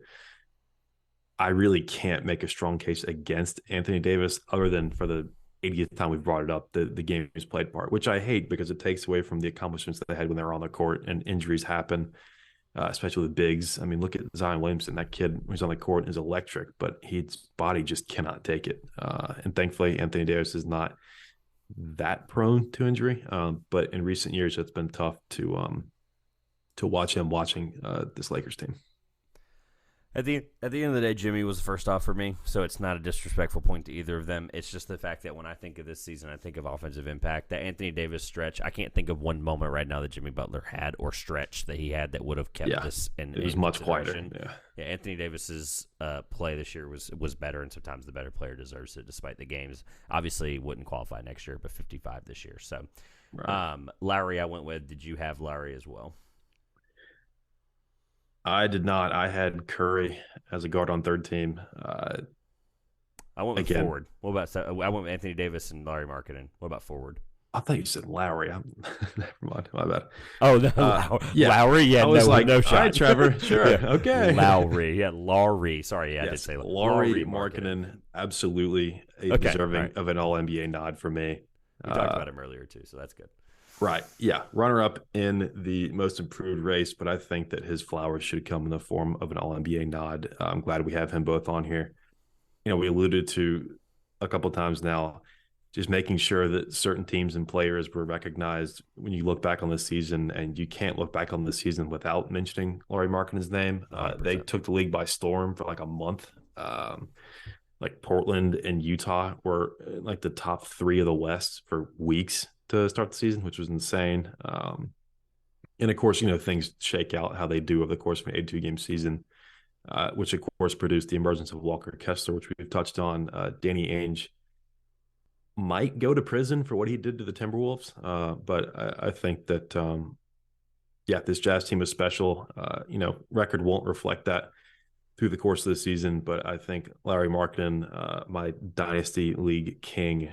I really can't make a strong case against Anthony Davis other than for the 80th time we've brought it up, the games played part, which I hate because it takes away from the accomplishments they had when they were on the court, and injuries happen. Especially with bigs. I mean, look at Zion Williamson. That kid who's on the court is electric, but his body just cannot take it. And thankfully, Anthony Davis is not that prone to injury. But in recent years, it's been tough to to watch him watching this Lakers team. At the end of the day, Jimmy was first off for me, so it's not a disrespectful point to either of them. It's just the fact that when I think of this season, I think of offensive impact. That Anthony Davis stretch, I can't think of one moment right now that Jimmy Butler had or stretch that he had that would have kept this in. It was in much quieter. Yeah, Anthony Davis's play this year was better, and sometimes the better player deserves it, despite the games. Obviously, wouldn't qualify next year, but 55 this year. So, Right. Lowry, I went with. Did you have Lowry as well? I did not. I had Curry as a guard on third team. I went with forward. What about? I went with Anthony Davis and Larry Markkinen. What about forward? I thought you said Lowry. Never mind. My bad. Oh, no. Lowry? Yeah, I was no shot. All right, Trevor. Sure. Yeah. Okay. Lowry. Yeah, Laurie. Sorry, yeah, I did say Laurie Markkinen. Absolutely deserving of an All-NBA nod for me. We talked about him earlier, too, so that's good. Right. Yeah. Runner-up in the most improved race, but I think that his flowers should come in the form of an All-NBA nod. I'm glad we have him both on here. We alluded to a couple times now, just making sure that certain teams and players were recognized when you look back on this season, and you can't look back on this season without mentioning Lauri Markkanen's name. They took the league by storm for like a month. Like Portland and Utah were like the top three of the West for weeks to start the season, which was insane. And of course, things shake out how they do over the course of an 82-game season, which of course produced the emergence of Walker Kessler, which we've touched on. Danny Ainge might go to prison for what he did to the Timberwolves, but I think that this Jazz team is special. Record won't reflect that through the course of the season, but I think Lauri Markkinen, my dynasty league king,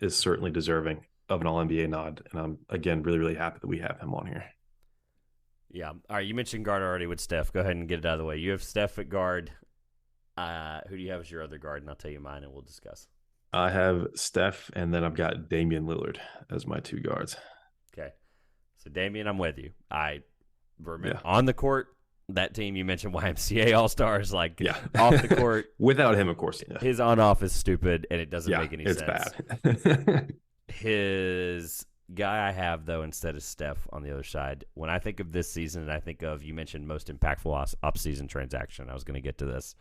is certainly deserving of an All-NBA nod, and I'm again really, really happy that we have him on here. Yeah. All right. You mentioned guard already with Steph. Go ahead and get it out of the way. You have Steph at guard. Who do you have as your other guard? And I'll tell you mine, and we'll discuss. I have Steph, and then I've got Damian Lillard as my two guards. Okay. So, Damian, I'm with you. I remember on the court, that team you mentioned, YMCA All-Stars, off the court. Without him, of course. Yeah. His on-off is stupid, and it doesn't make any sense. It's bad. His guy I have, though, instead of Steph on the other side, when I think of this season, and I think of, you mentioned most impactful off-season transaction. I was going to get to this.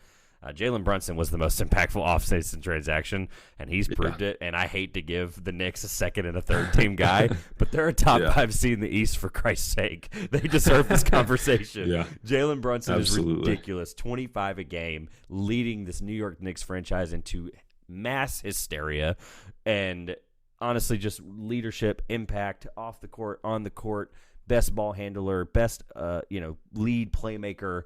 Jalen Brunson was the most impactful off-season transaction, and he's proved it. And I hate to give the Knicks a second and a third team guy, but they're a top 5 seed in the East, for Christ's sake. They deserve this conversation. Jalen Brunson is ridiculous. 25 a game, leading this New York Knicks franchise into mass hysteria. And honestly, just leadership, impact, off the court, on the court, best ball handler, best lead playmaker.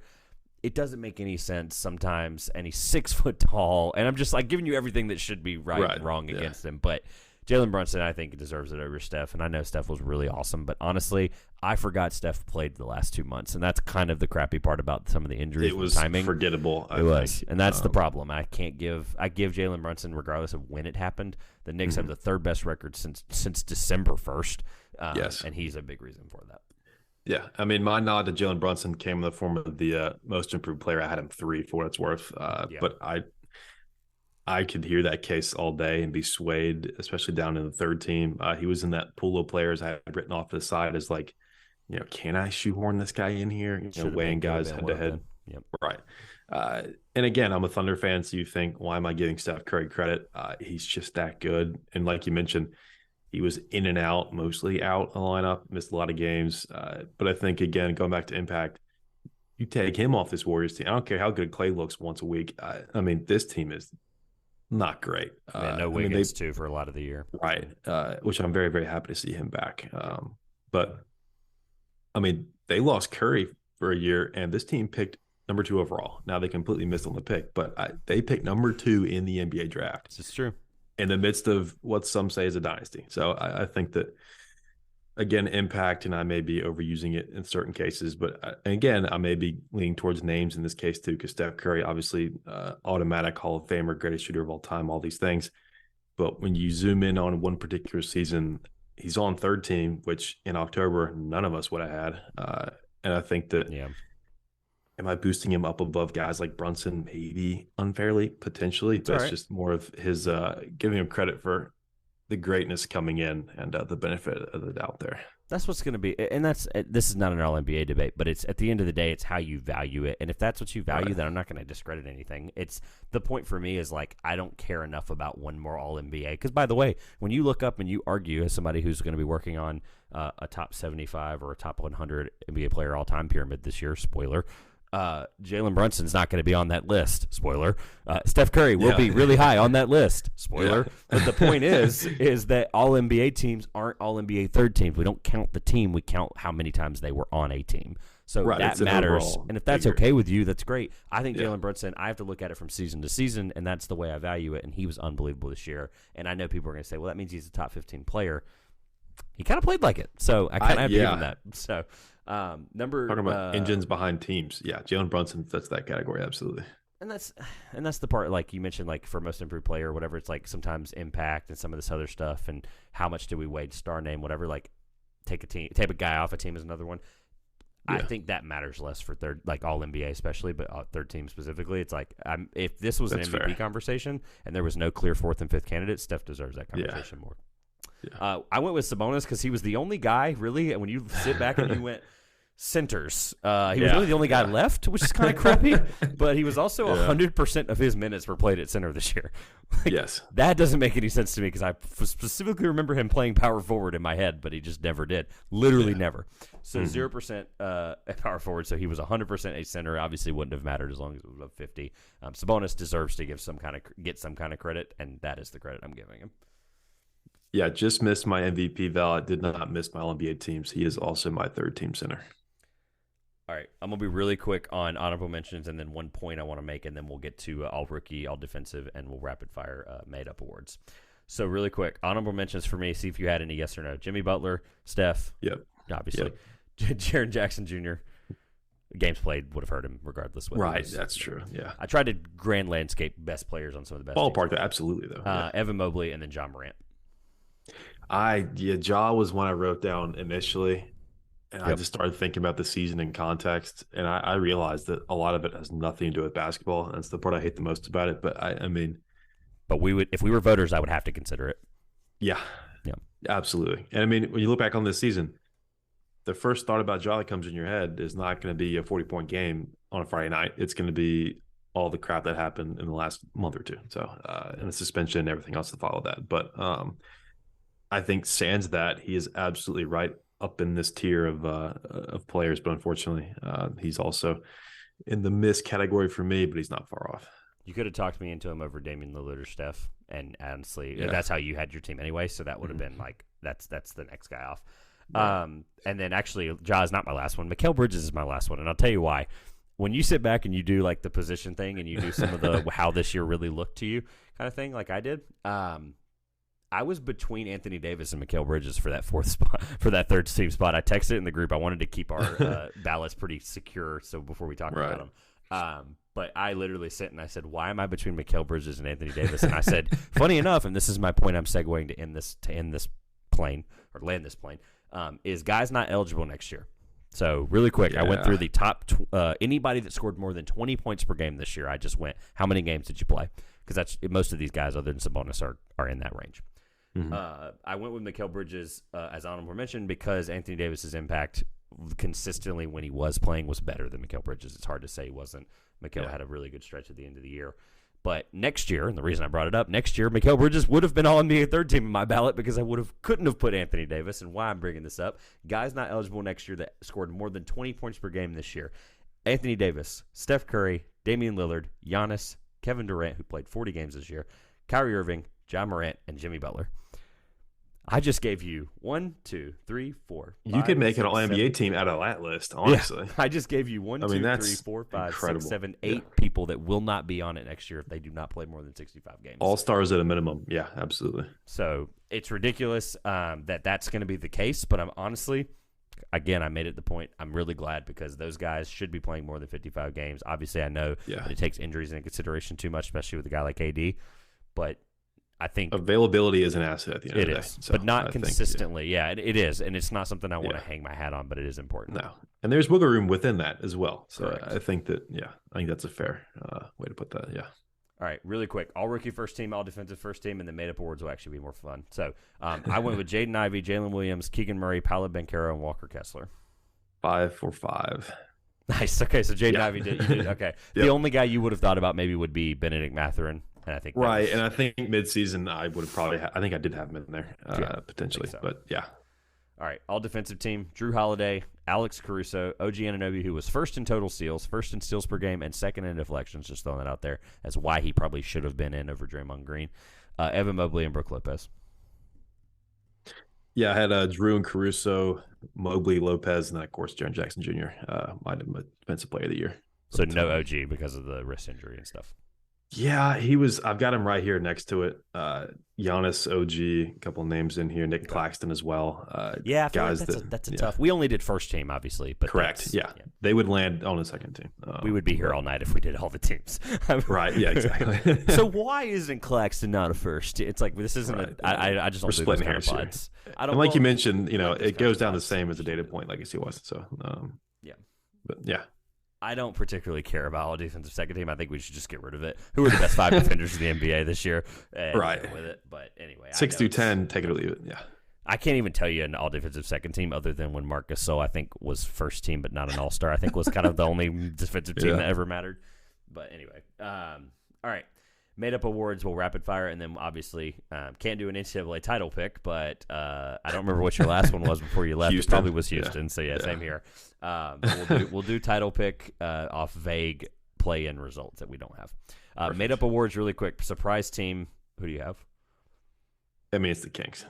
It doesn't make any sense sometimes, and he's 6 foot tall, and I'm just giving you everything that should be right and wrong against him. But Jalen Brunson, I think, deserves it over Steph, and I know Steph was really awesome, but honestly, I forgot Steph played the last 2 months, and that's kind of the crappy part about some of the injuries. It was timing. Forgettable. It was, and that's the problem. I give Jalen Brunson, regardless of when it happened. The Knicks have the third best record since December 1st, and he's a big reason for that. Yeah, I mean, my nod to Jalen Brunson came in the form of the most improved player. I had him 3 for what it's worth, but I could hear that case all day and be swayed, especially down in the third team. He was in that pool of players I had written off to the side as can I shoehorn this guy in here? Weighing guys head to head. Yep. Right. And again, I'm a Thunder fan, so you think, why am I giving Steph Curry credit? He's just that good. And like you mentioned, he was in and out, mostly out of the lineup, missed a lot of games. But I think, again, going back to impact, you take him off this Warriors team. I don't care how good Clay looks once a week. I mean, this team is not great. No Wiggins, too, for a lot of the year. Right, which I'm very, very happy to see him back. But, I mean, they lost Curry for a year, and this team picked number 2 overall. Now, they completely missed on the pick, but they picked number 2 in the NBA draft. This is true. In the midst of what some say is a dynasty. So I think that, again, impact, and I may be overusing it in certain cases, but again, I may be leaning towards names in this case too, because Steph Curry, obviously automatic Hall of Famer, greatest shooter of all time, all these things. But when you zoom in on one particular season, he's on third team, which in October, none of us would have had. And I think that, am I boosting him up above guys like Brunson? Maybe unfairly, potentially. But it's just more of his giving him credit for the greatness coming in and the benefit of the doubt there. That's what's going to be, and this is not an All-NBA debate, but it's at the end of the day, it's how you value it, and if that's what you value, then I'm not going to discredit anything. It's the point for me is like I don't care enough about one more All-NBA, because by the way, when you look up and you argue as somebody who's going to be working on a top 75 or a top 100 NBA player all-time pyramid this year, spoiler, Jalen Brunson's not going to be on that list. Spoiler. Steph Curry will be really high on that list. Spoiler. Yeah. But the point is that all NBA teams aren't all NBA third teams. We don't count the team. We count how many times they were on a team. So that matters. And if that's okay with you, that's great. I think Jalen Brunson, I have to look at it from season to season, and that's the way I value it. And he was unbelievable this year. And I know people are going to say, well, that means he's a top 15 player. He kind of played like it. So I kind of have to give him that. So talking about engines behind teams, Jalen Brunson fits that category absolutely. And that's the part, like you mentioned, like for most improved player or whatever, it's like sometimes impact and some of this other stuff and how much do we weigh star name, whatever, like take a guy off a team is another one. I think that matters less for third, like all NBA especially, but third team specifically. It's like if this was an MVP conversation and there was no clear fourth and fifth candidate, Steph deserves that conversation more. Yeah. I went with Sabonis because he was the only guy, really, and when you sit back and you went centers, he was really the only guy left, which is kind of crappy, but he was also 100% of his minutes were played at center this year. That doesn't make any sense to me because I specifically remember him playing power forward in my head, but he just never did. Literally never. So 0% at power forward, so he was 100% a center. Obviously wouldn't have mattered as long as it was above 50. Sabonis deserves to get some kind of credit, and that is the credit I'm giving him. Yeah, just missed my MVP ballot. Did not miss my All-NBA teams. He is also my third team center. All right, I'm going to be really quick on honorable mentions and then one point I want to make, and then we'll get to all rookie, all defensive, and we'll rapid fire made-up awards. So really quick, honorable mentions for me, see if you had any yes or no. Jimmy Butler, Steph, obviously. Jaren Jackson Jr., games played would have hurt him regardless. Right, that's true, yeah. I tried to grand landscape best players on some of the best ballpark, absolutely, though. Evan Mobley and then John Morant. Ja was one I wrote down initially, and I just started thinking about the season in context, and I realized that a lot of it has nothing to do with basketball, and that's the part I hate the most about it. But I mean, but we would, if we were voters, I would have to consider it. Yeah, absolutely. And I mean, when you look back on this season, the first thought about Ja that comes in your head is not going to be a 40-point game on a Friday night. It's going to be all the crap that happened in the last month or two. So, and the suspension and everything else to follow that. But I think sans that, he is absolutely right up in this tier of players. But unfortunately, he's also in the miss category for me, but he's not far off. You could have talked me into him over Damian Lillard or Steph, and honestly, that's how you had your team anyway. So that would have been like that's the next guy off. Right. And then actually, Ja is not my last one. Mikal Bridges is my last one, and I'll tell you why. When you sit back and you do like the position thing, and you do some of the how this year really looked to you kind of thing, like I did. I was between Anthony Davis and Mikal Bridges for that fourth spot, for that third team spot. I texted in the group. I wanted to keep our ballots pretty secure, so before we talk about them. But I literally sat and I said, "Why am I between Mikal Bridges and Anthony Davis?" And I said, "Funny enough, and this is my point. I'm segueing to end this plane or land this plane. Is guys not eligible next year?" So really quick, I went through the top anybody that scored more than 20 points per game this year. I just went, how many games did you play? Because that's most of these guys, other than Sabonis, are in that range. Mm-hmm. I went with Mikal Bridges as honorable mention because Anthony Davis's impact consistently when he was playing was better than Mikal Bridges. It's hard to say he wasn't. Mikal had a really good stretch at the end of the year. But next year, and the reason I brought it up, next year, Mikal Bridges would have been All-NBA third team in my ballot because I couldn't have put Anthony Davis. And why I'm bringing this up, guys not eligible next year that scored more than 20 points per game this year. Anthony Davis, Steph Curry, Damian Lillard, Giannis, Kevin Durant, who played 40 games this year, Kyrie Irving, John Morant, and Jimmy Butler. I just gave you 1, 2, 3, 4. You could make an All-NBA team out of that list, honestly. Yeah, I just gave you 1, 2, 3, 4, 5, 6, 7, 8 people that will not be on it next year if they do not play more than 65 games. All-stars at a minimum. Yeah, absolutely. So it's ridiculous that's going to be the case, but I'm honestly, again, I made it the point. I'm really glad because those guys should be playing more than 55 games. Obviously, I know that it takes injuries into consideration too much, especially with a guy like AD, but I think availability is an asset at the end of the day. So but not consistently. It is. And it's not something I want to hang my hat on, but it is important. No. And there's wiggle room within that as well. So correct. I think that, I think that's a fair way to put that. Yeah. All right, really quick. All rookie first team, all defensive first team, and then made-up awards will actually be more fun. So I went with Jaden Ivey, Jalen Williams, Keegan Murray, Paolo Banchero, and Walker Kessler. 5 for 5. Nice. Okay, so Jaden Ivey you did. Okay. Yep. The only guy you would have thought about maybe would be Benedict Mathurin. And I think right, and I think midseason I would have probably I think I did have him in there potentially, so. But yeah. All right, all defensive team, Drew Holiday, Alex Caruso, OG Anunoby, who was first in total steals, first in steals per game, and second in deflections, just throwing that out there as why he probably should have been in over Draymond Green. Evan Mobley and Brook Lopez. Yeah, I had Drew and Caruso, Mobley, Lopez, and then, of course, Jaren Jackson Jr. Might have been Defensive Player of the Year. So no OG because of the wrist injury and stuff. Yeah, he was. I've got him right here next to it. Giannis, OG, a couple of names in here. Nick Claxton as well. Yeah, I feel guys like that's a tough. We only did first team, obviously, but correct. Yeah, they would land on the second team. We would be here all night if we did all the teams. Right. Yeah. Exactly. So why isn't Claxton not a first? It's like this isn't. Right. I just don't We're do splitting those kind of hairs pods. I don't. And like you mentioned, it goes down the same as the data point legacy was. So yeah, but yeah. I don't particularly care about all defensive second team. I think we should just get rid of it. Who are the best 5 defenders in the NBA this year? Right. With it. But anyway. 6 through 10, take it or leave it. Yeah. I can't even tell you an all defensive second team other than when Marc Gasol, I think, was first team but not an all-star. I think was kind of the only defensive team that ever mattered. But anyway. All right. Made-up awards will rapid fire, and then obviously can't do an NCAA title pick, but I don't remember what your last one was before you left. Houston. It probably was Houston, so same here. We'll do title pick off vague play-in results that we don't have. Made-up awards really quick. Surprise team, who do you have? I mean, it's the Kings.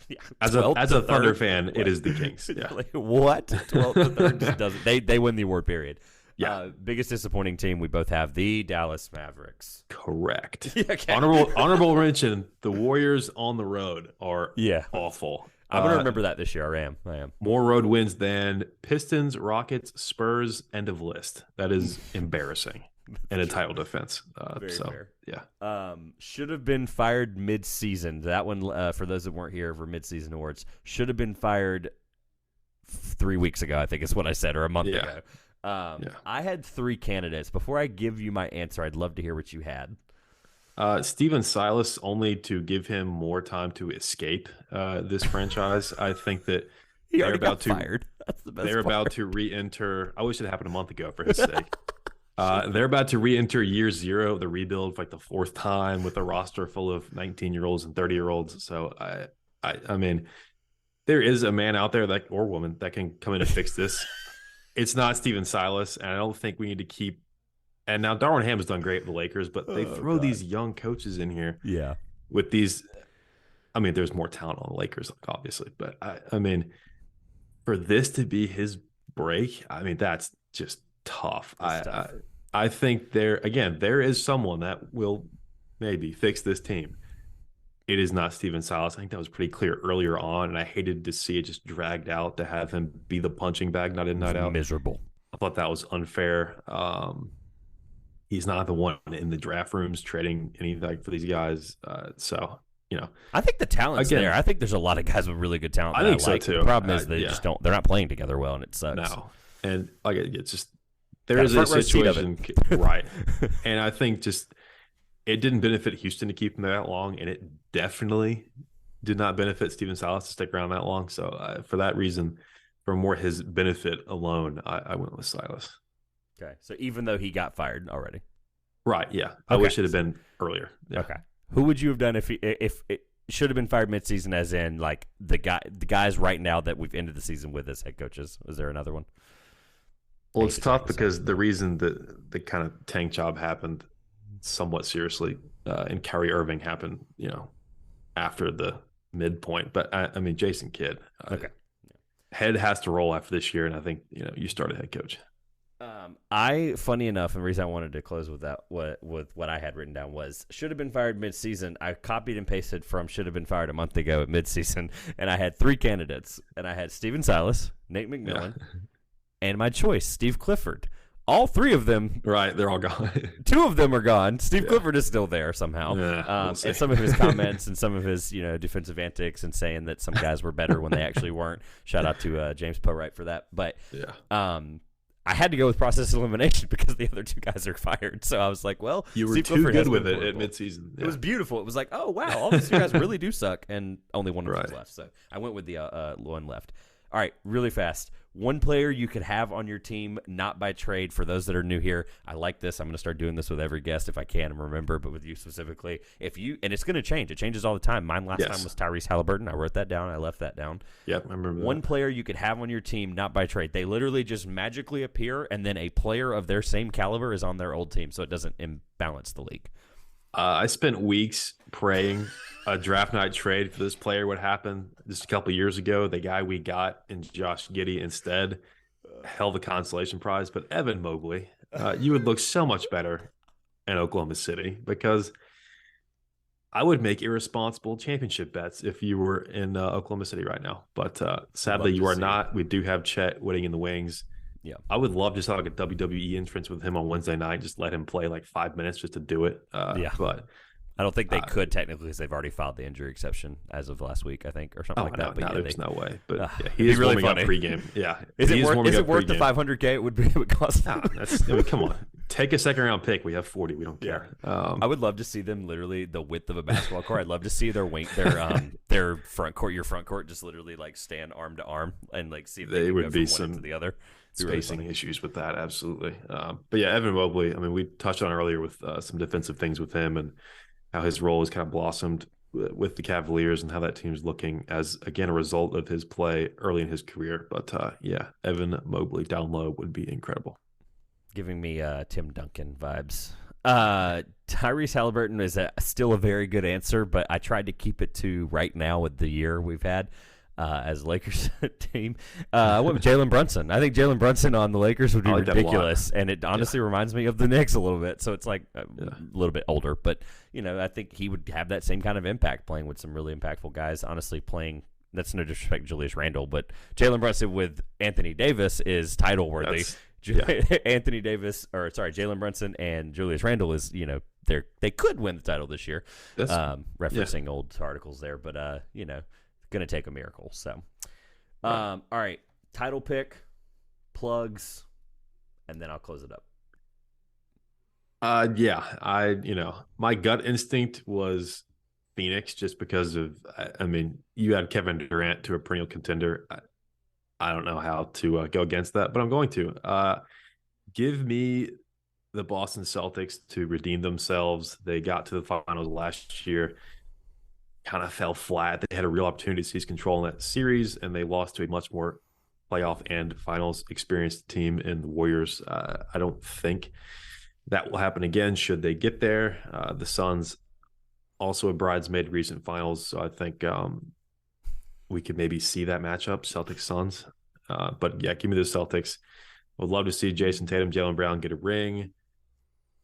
Yeah, as a Thunder fan, it is the Kings. Yeah. Like, what? 12 to 3rd just doesn't. They win the award, period. Yeah. Biggest disappointing team, we both have the Dallas Mavericks. Correct. Okay. Honorable mention, the Warriors on the road are awful. I'm going to remember that this year. I am. More road wins than Pistons, Rockets, Spurs, end of list. That is embarrassing in a title defense. Very fair. Yeah. Should have been fired mid-season. That one, for those that weren't here for mid-season awards, should have been fired 3 weeks ago, I think is what I said, or a month ago. I had 3 candidates. Before I give you my answer, I'd love to hear what you had. Steven Silas, only to give him more time to escape this franchise. I think that they're about to fired. That's the best They're about to re-enter. I wish it happened a month ago for his sake. They're about to re-enter year 0 of the rebuild for like the 4th time with a roster full of 19-year-olds and 30-year-olds. So I mean, there is a man out there or woman that can come in and fix this. It's not Steven Silas, and I don't think we need to keep. And now Darvin Ham has done great with the Lakers, but they throw these young coaches in here. Yeah. With these, I mean, there's more talent on the Lakers, obviously, but I mean, for this to be his break, I mean, that's just tough. I think there is someone that will maybe fix this team. It is not Steven Silas. I think that was pretty clear earlier on, and I hated to see it just dragged out to have him be the punching bag night in, night out. Miserable. I thought that was unfair. He's not the one in the draft rooms trading anything for these guys. So, I think the talent's there. I think there's a lot of guys with really good talent. I think so too. The problem is they just don't. They're not playing together well, and it sucks. No, and it's just there is a situation, right? And I think just it didn't benefit Houston to keep him that long, and it definitely did not benefit Steven Silas to stick around that long. So for that reason, for more his benefit alone, I went with Silas. Okay, so even though he got fired already, right? Yeah, I wish it had been earlier. Yeah. Okay, who would you have done if it should have been fired midseason? As in, like the guys right now that we've ended the season with as head coaches. Is there another one? Well, it's tough because the reason that the kind of tank job happened somewhat seriously, and Kyrie Irving happened, after the midpoint. But I mean, Jason Kidd. Okay, head has to roll after this year, and I think you start a head coach. Funny enough, and the reason I wanted to close with that, with what I had written down was should have been fired midseason. I copied and pasted from should have been fired a month ago at midseason, and I had 3 candidates, and I had Steven Silas, Nate McMillan, and my choice, Steve Clifford. All 3 of them, right? They're all gone. 2 of them are gone. Steve Clifford is still there somehow. Yeah, and some of his comments and some of his defensive antics and saying that some guys were better when they actually weren't. Shout out to James Powright for that. But I had to go with process elimination because the other two guys are fired. So I was like, well, You were Steve too Clifford good has with been it at horrible. midseason. It was beautiful. It was like, oh, wow, all these two guys really do suck, and only one of them's left. So I went with the one left. All right, really fast. One player you could have on your team, not by trade. For those that are new here, I like this. I'm going to start doing this with every guest if I can and remember, but with you specifically. And it's going to change. It changes all the time. Mine last time was Tyrese Halliburton. I wrote that down. I left that down. Yep, I remember that. One player you could have on your team, not by trade. They literally just magically appear, and then a player of their same caliber is on their old team, so it doesn't imbalance the league. I spent weeks praying a draft night trade for this player would happen just a couple of years ago. The guy we got in Josh Giddey instead held the consolation prize. But Evan Mobley, you would look so much better in Oklahoma City because I would make irresponsible championship bets if you were in Oklahoma City right now. But sadly, you are not. We do have Chet waiting in the wings. Yeah, I would love just like a WWE entrance with him on Wednesday night. Just let him play like 5 minutes just to do it. But I don't think they could technically because they've already filed the injury exception as of last week, I think, or something like that. But there's no way. But he is really warming funny. up pregame. Yeah, is it worth the $500K? It would cost. Come on, take a second round pick. We have 40. We don't care. I would love to see them literally the width of a basketball court. I'd love to see their front court, your front court, just literally like stand arm to arm and like see if they would be from one to the other. Spacing issues with that, absolutely. But yeah, Evan Mobley, I mean, we touched on earlier with some defensive things with him and how his role has kind of blossomed with the Cavaliers and how that team's looking as, again, a result of his play early in his career. But yeah, Evan Mobley down low would be incredible. Giving me Tim Duncan vibes. Tyrese Halliburton is still a very good answer, but I tried to keep it to right now with the year we've had. As Lakers team, I went with Jalen Brunson. I think Jalen Brunson on the Lakers would be ridiculous, and it honestly reminds me of the Knicks a little bit. So it's like a little bit older, but I think he would have that same kind of impact playing with some really impactful guys. Honestly, playing. That's no disrespect to Julius Randle, but Jalen Brunson with Anthony Davis is title worthy. Jalen Brunson and Julius Randle is they could win the title this year. Referencing old articles there, but going to take a miracle. So, all right, title pick, plugs, and then I'll close it up. My gut instinct was Phoenix just because of, you had Kevin Durant to a perennial contender. I don't know how to go against that, but I'm going to. Give me the Boston Celtics to redeem themselves. They got to the finals last year. Kind of fell flat. They had a real opportunity to seize control in that series, and they lost to a much more playoff and finals experienced team in the Warriors. I don't think that will happen again should they get there. The Suns also a bridesmaid recent finals, so I think we could maybe see that matchup, Celtics-Suns. But yeah, give me the Celtics. Would love to see Jason Tatum, Jaylen Brown get a ring.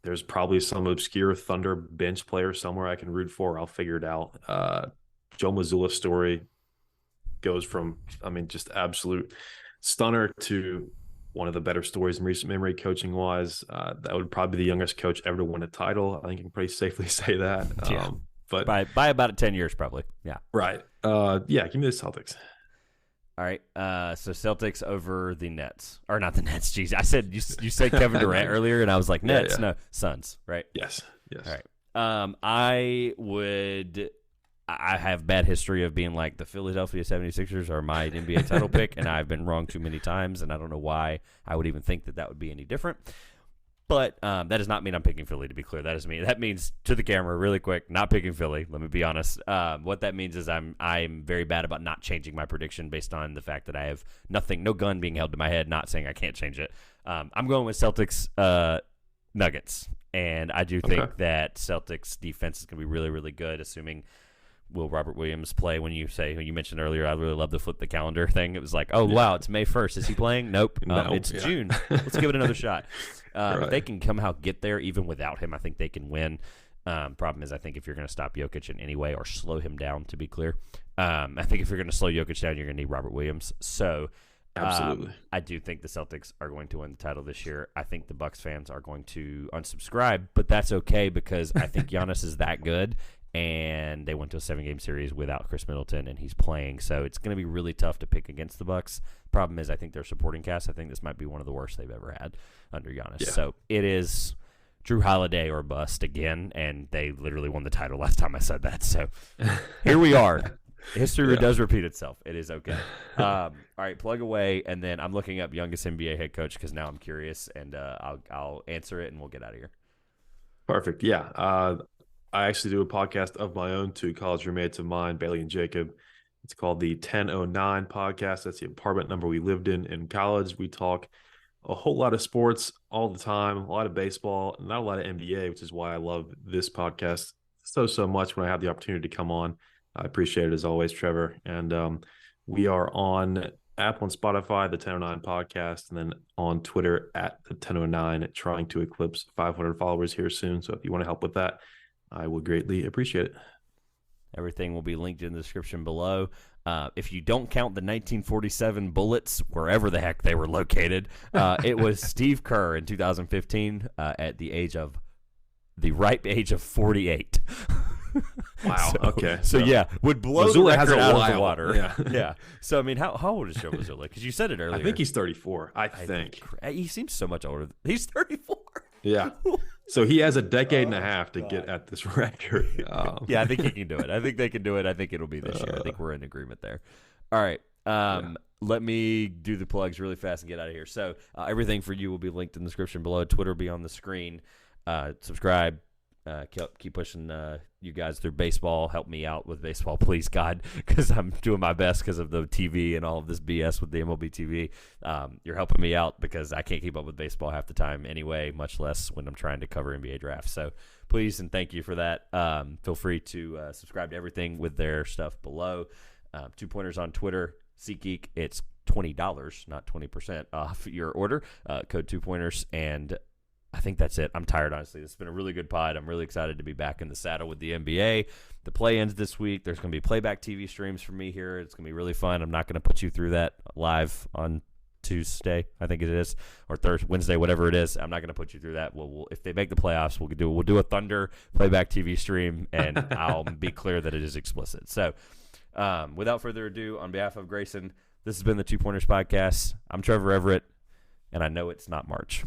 There's probably some obscure Thunder bench player somewhere I can root for. I'll figure it out. Joe Mazzulla's story goes from, just absolute stunner to one of the better stories in recent memory coaching-wise. That would probably be the youngest coach ever to win a title. I think I can pretty safely say that. But by about 10 years probably. Yeah. Right. Give me the Celtics. All right, so Celtics over the Nets. Or not the Nets, jeez. I said, you said Kevin Durant earlier, and I was like, Nets? No, Suns, right? Yes. All right. I have bad history of being like the Philadelphia 76ers are my NBA title pick, and I've been wrong too many times, and I don't know why I would even think that would be any different. But that does not mean I'm picking Philly, to be clear. That means to the camera, really quick, not picking Philly. Let me be honest. What that means is I'm very bad about not changing my prediction based on the fact that I have no gun being held to my head, not saying I can't change it. I'm going with Celtics Nuggets. And I do think that Celtics defense is going to be really, really good, assuming will Robert Williams play. When you mentioned earlier, I really love the flip the calendar thing. It was like, wow, it's May 1st. Is he playing? Nope. It's June. Let's give it another shot. If they can somehow get there even without him, I think they can win. Problem is, I think if you're going to stop Jokic in any way or slow him down, to be clear, I think if you're going to slow Jokic down, you're going to need Robert Williams. So absolutely, I do think the Celtics are going to win the title this year. I think the Bucks fans are going to unsubscribe, but that's okay because I think Giannis is that good. and they went to a 7-game series without Chris Middleton, and he's playing. So it's going to be really tough to pick against the Bucks. Problem is, I think their supporting cast, I think this might be one of the worst they've ever had under Giannis. Yeah. So it is Drew Holiday or bust again, and they literally won the title last time I said that. So here we are. History does repeat itself. It is okay. All right, plug away, and then I'm looking up youngest NBA head coach because now I'm curious, and I'll answer it, and we'll get out of here. Perfect. Yeah. I actually do a podcast of my own, two college roommates of mine, Bailey and Jacob. It's called the 1009 podcast. That's the apartment number we lived in college. We talk a whole lot of sports all the time, a lot of baseball, not a lot of NBA, which is why I love this podcast so much when I have the opportunity to come on. I appreciate it as always, Trevor. And we are on Apple and Spotify, the 1009 podcast, and then on Twitter at the 1009, trying to eclipse 500 followers here soon. So if you want to help with that, I would greatly appreciate it. Everything will be linked in the description below. If you don't count the 1947 Bullets, wherever the heck they were located, it was Steve Kerr in 2015 at the ripe age of 48. Wow. Okay. So yeah, would blow Missoula the has record a out while. of the water. Yeah. Yeah. So I mean, how old is Joe Missoula? Because you said it earlier. I think he's 34. I think. He seems so much older. He's 34. Yeah. So he has a decade and a half to get at this record. Yeah, I think he can do it. I think they can do it. I think it'll be this year. I think we're in agreement there. All right. Let me do the plugs really fast and get out of here. So everything for you will be linked in the description below. Twitter will be on the screen. Subscribe. Keep pushing you guys through baseball. Help me out with baseball, please, God, because I'm doing my best because of the TV and all of this BS with the MLB TV. You're helping me out because I can't keep up with baseball half the time anyway, much less when I'm trying to cover NBA drafts. So please and thank you for that. Feel free to subscribe to everything with their stuff below. 2 Pointers on Twitter, SeatGeek. It's $20, not 20% off your order. Code 2 Pointers, and I think that's it. I'm tired, honestly. It's been a really good pod. I'm really excited to be back in the saddle with the NBA. The play ends this week. There's going to be playback TV streams for me here. It's going to be really fun. I'm not going to put you through that live on Tuesday, I think it is, or Thursday, Wednesday, whatever it is. I'm not going to put you through that. We'll if they make the playoffs, we'll do a Thunder playback TV stream, and I'll be clear that it is explicit. So without further ado, on behalf of Grayson, this has been the 2 Pointers Podcast. I'm Trevor Everett, and I know it's not March.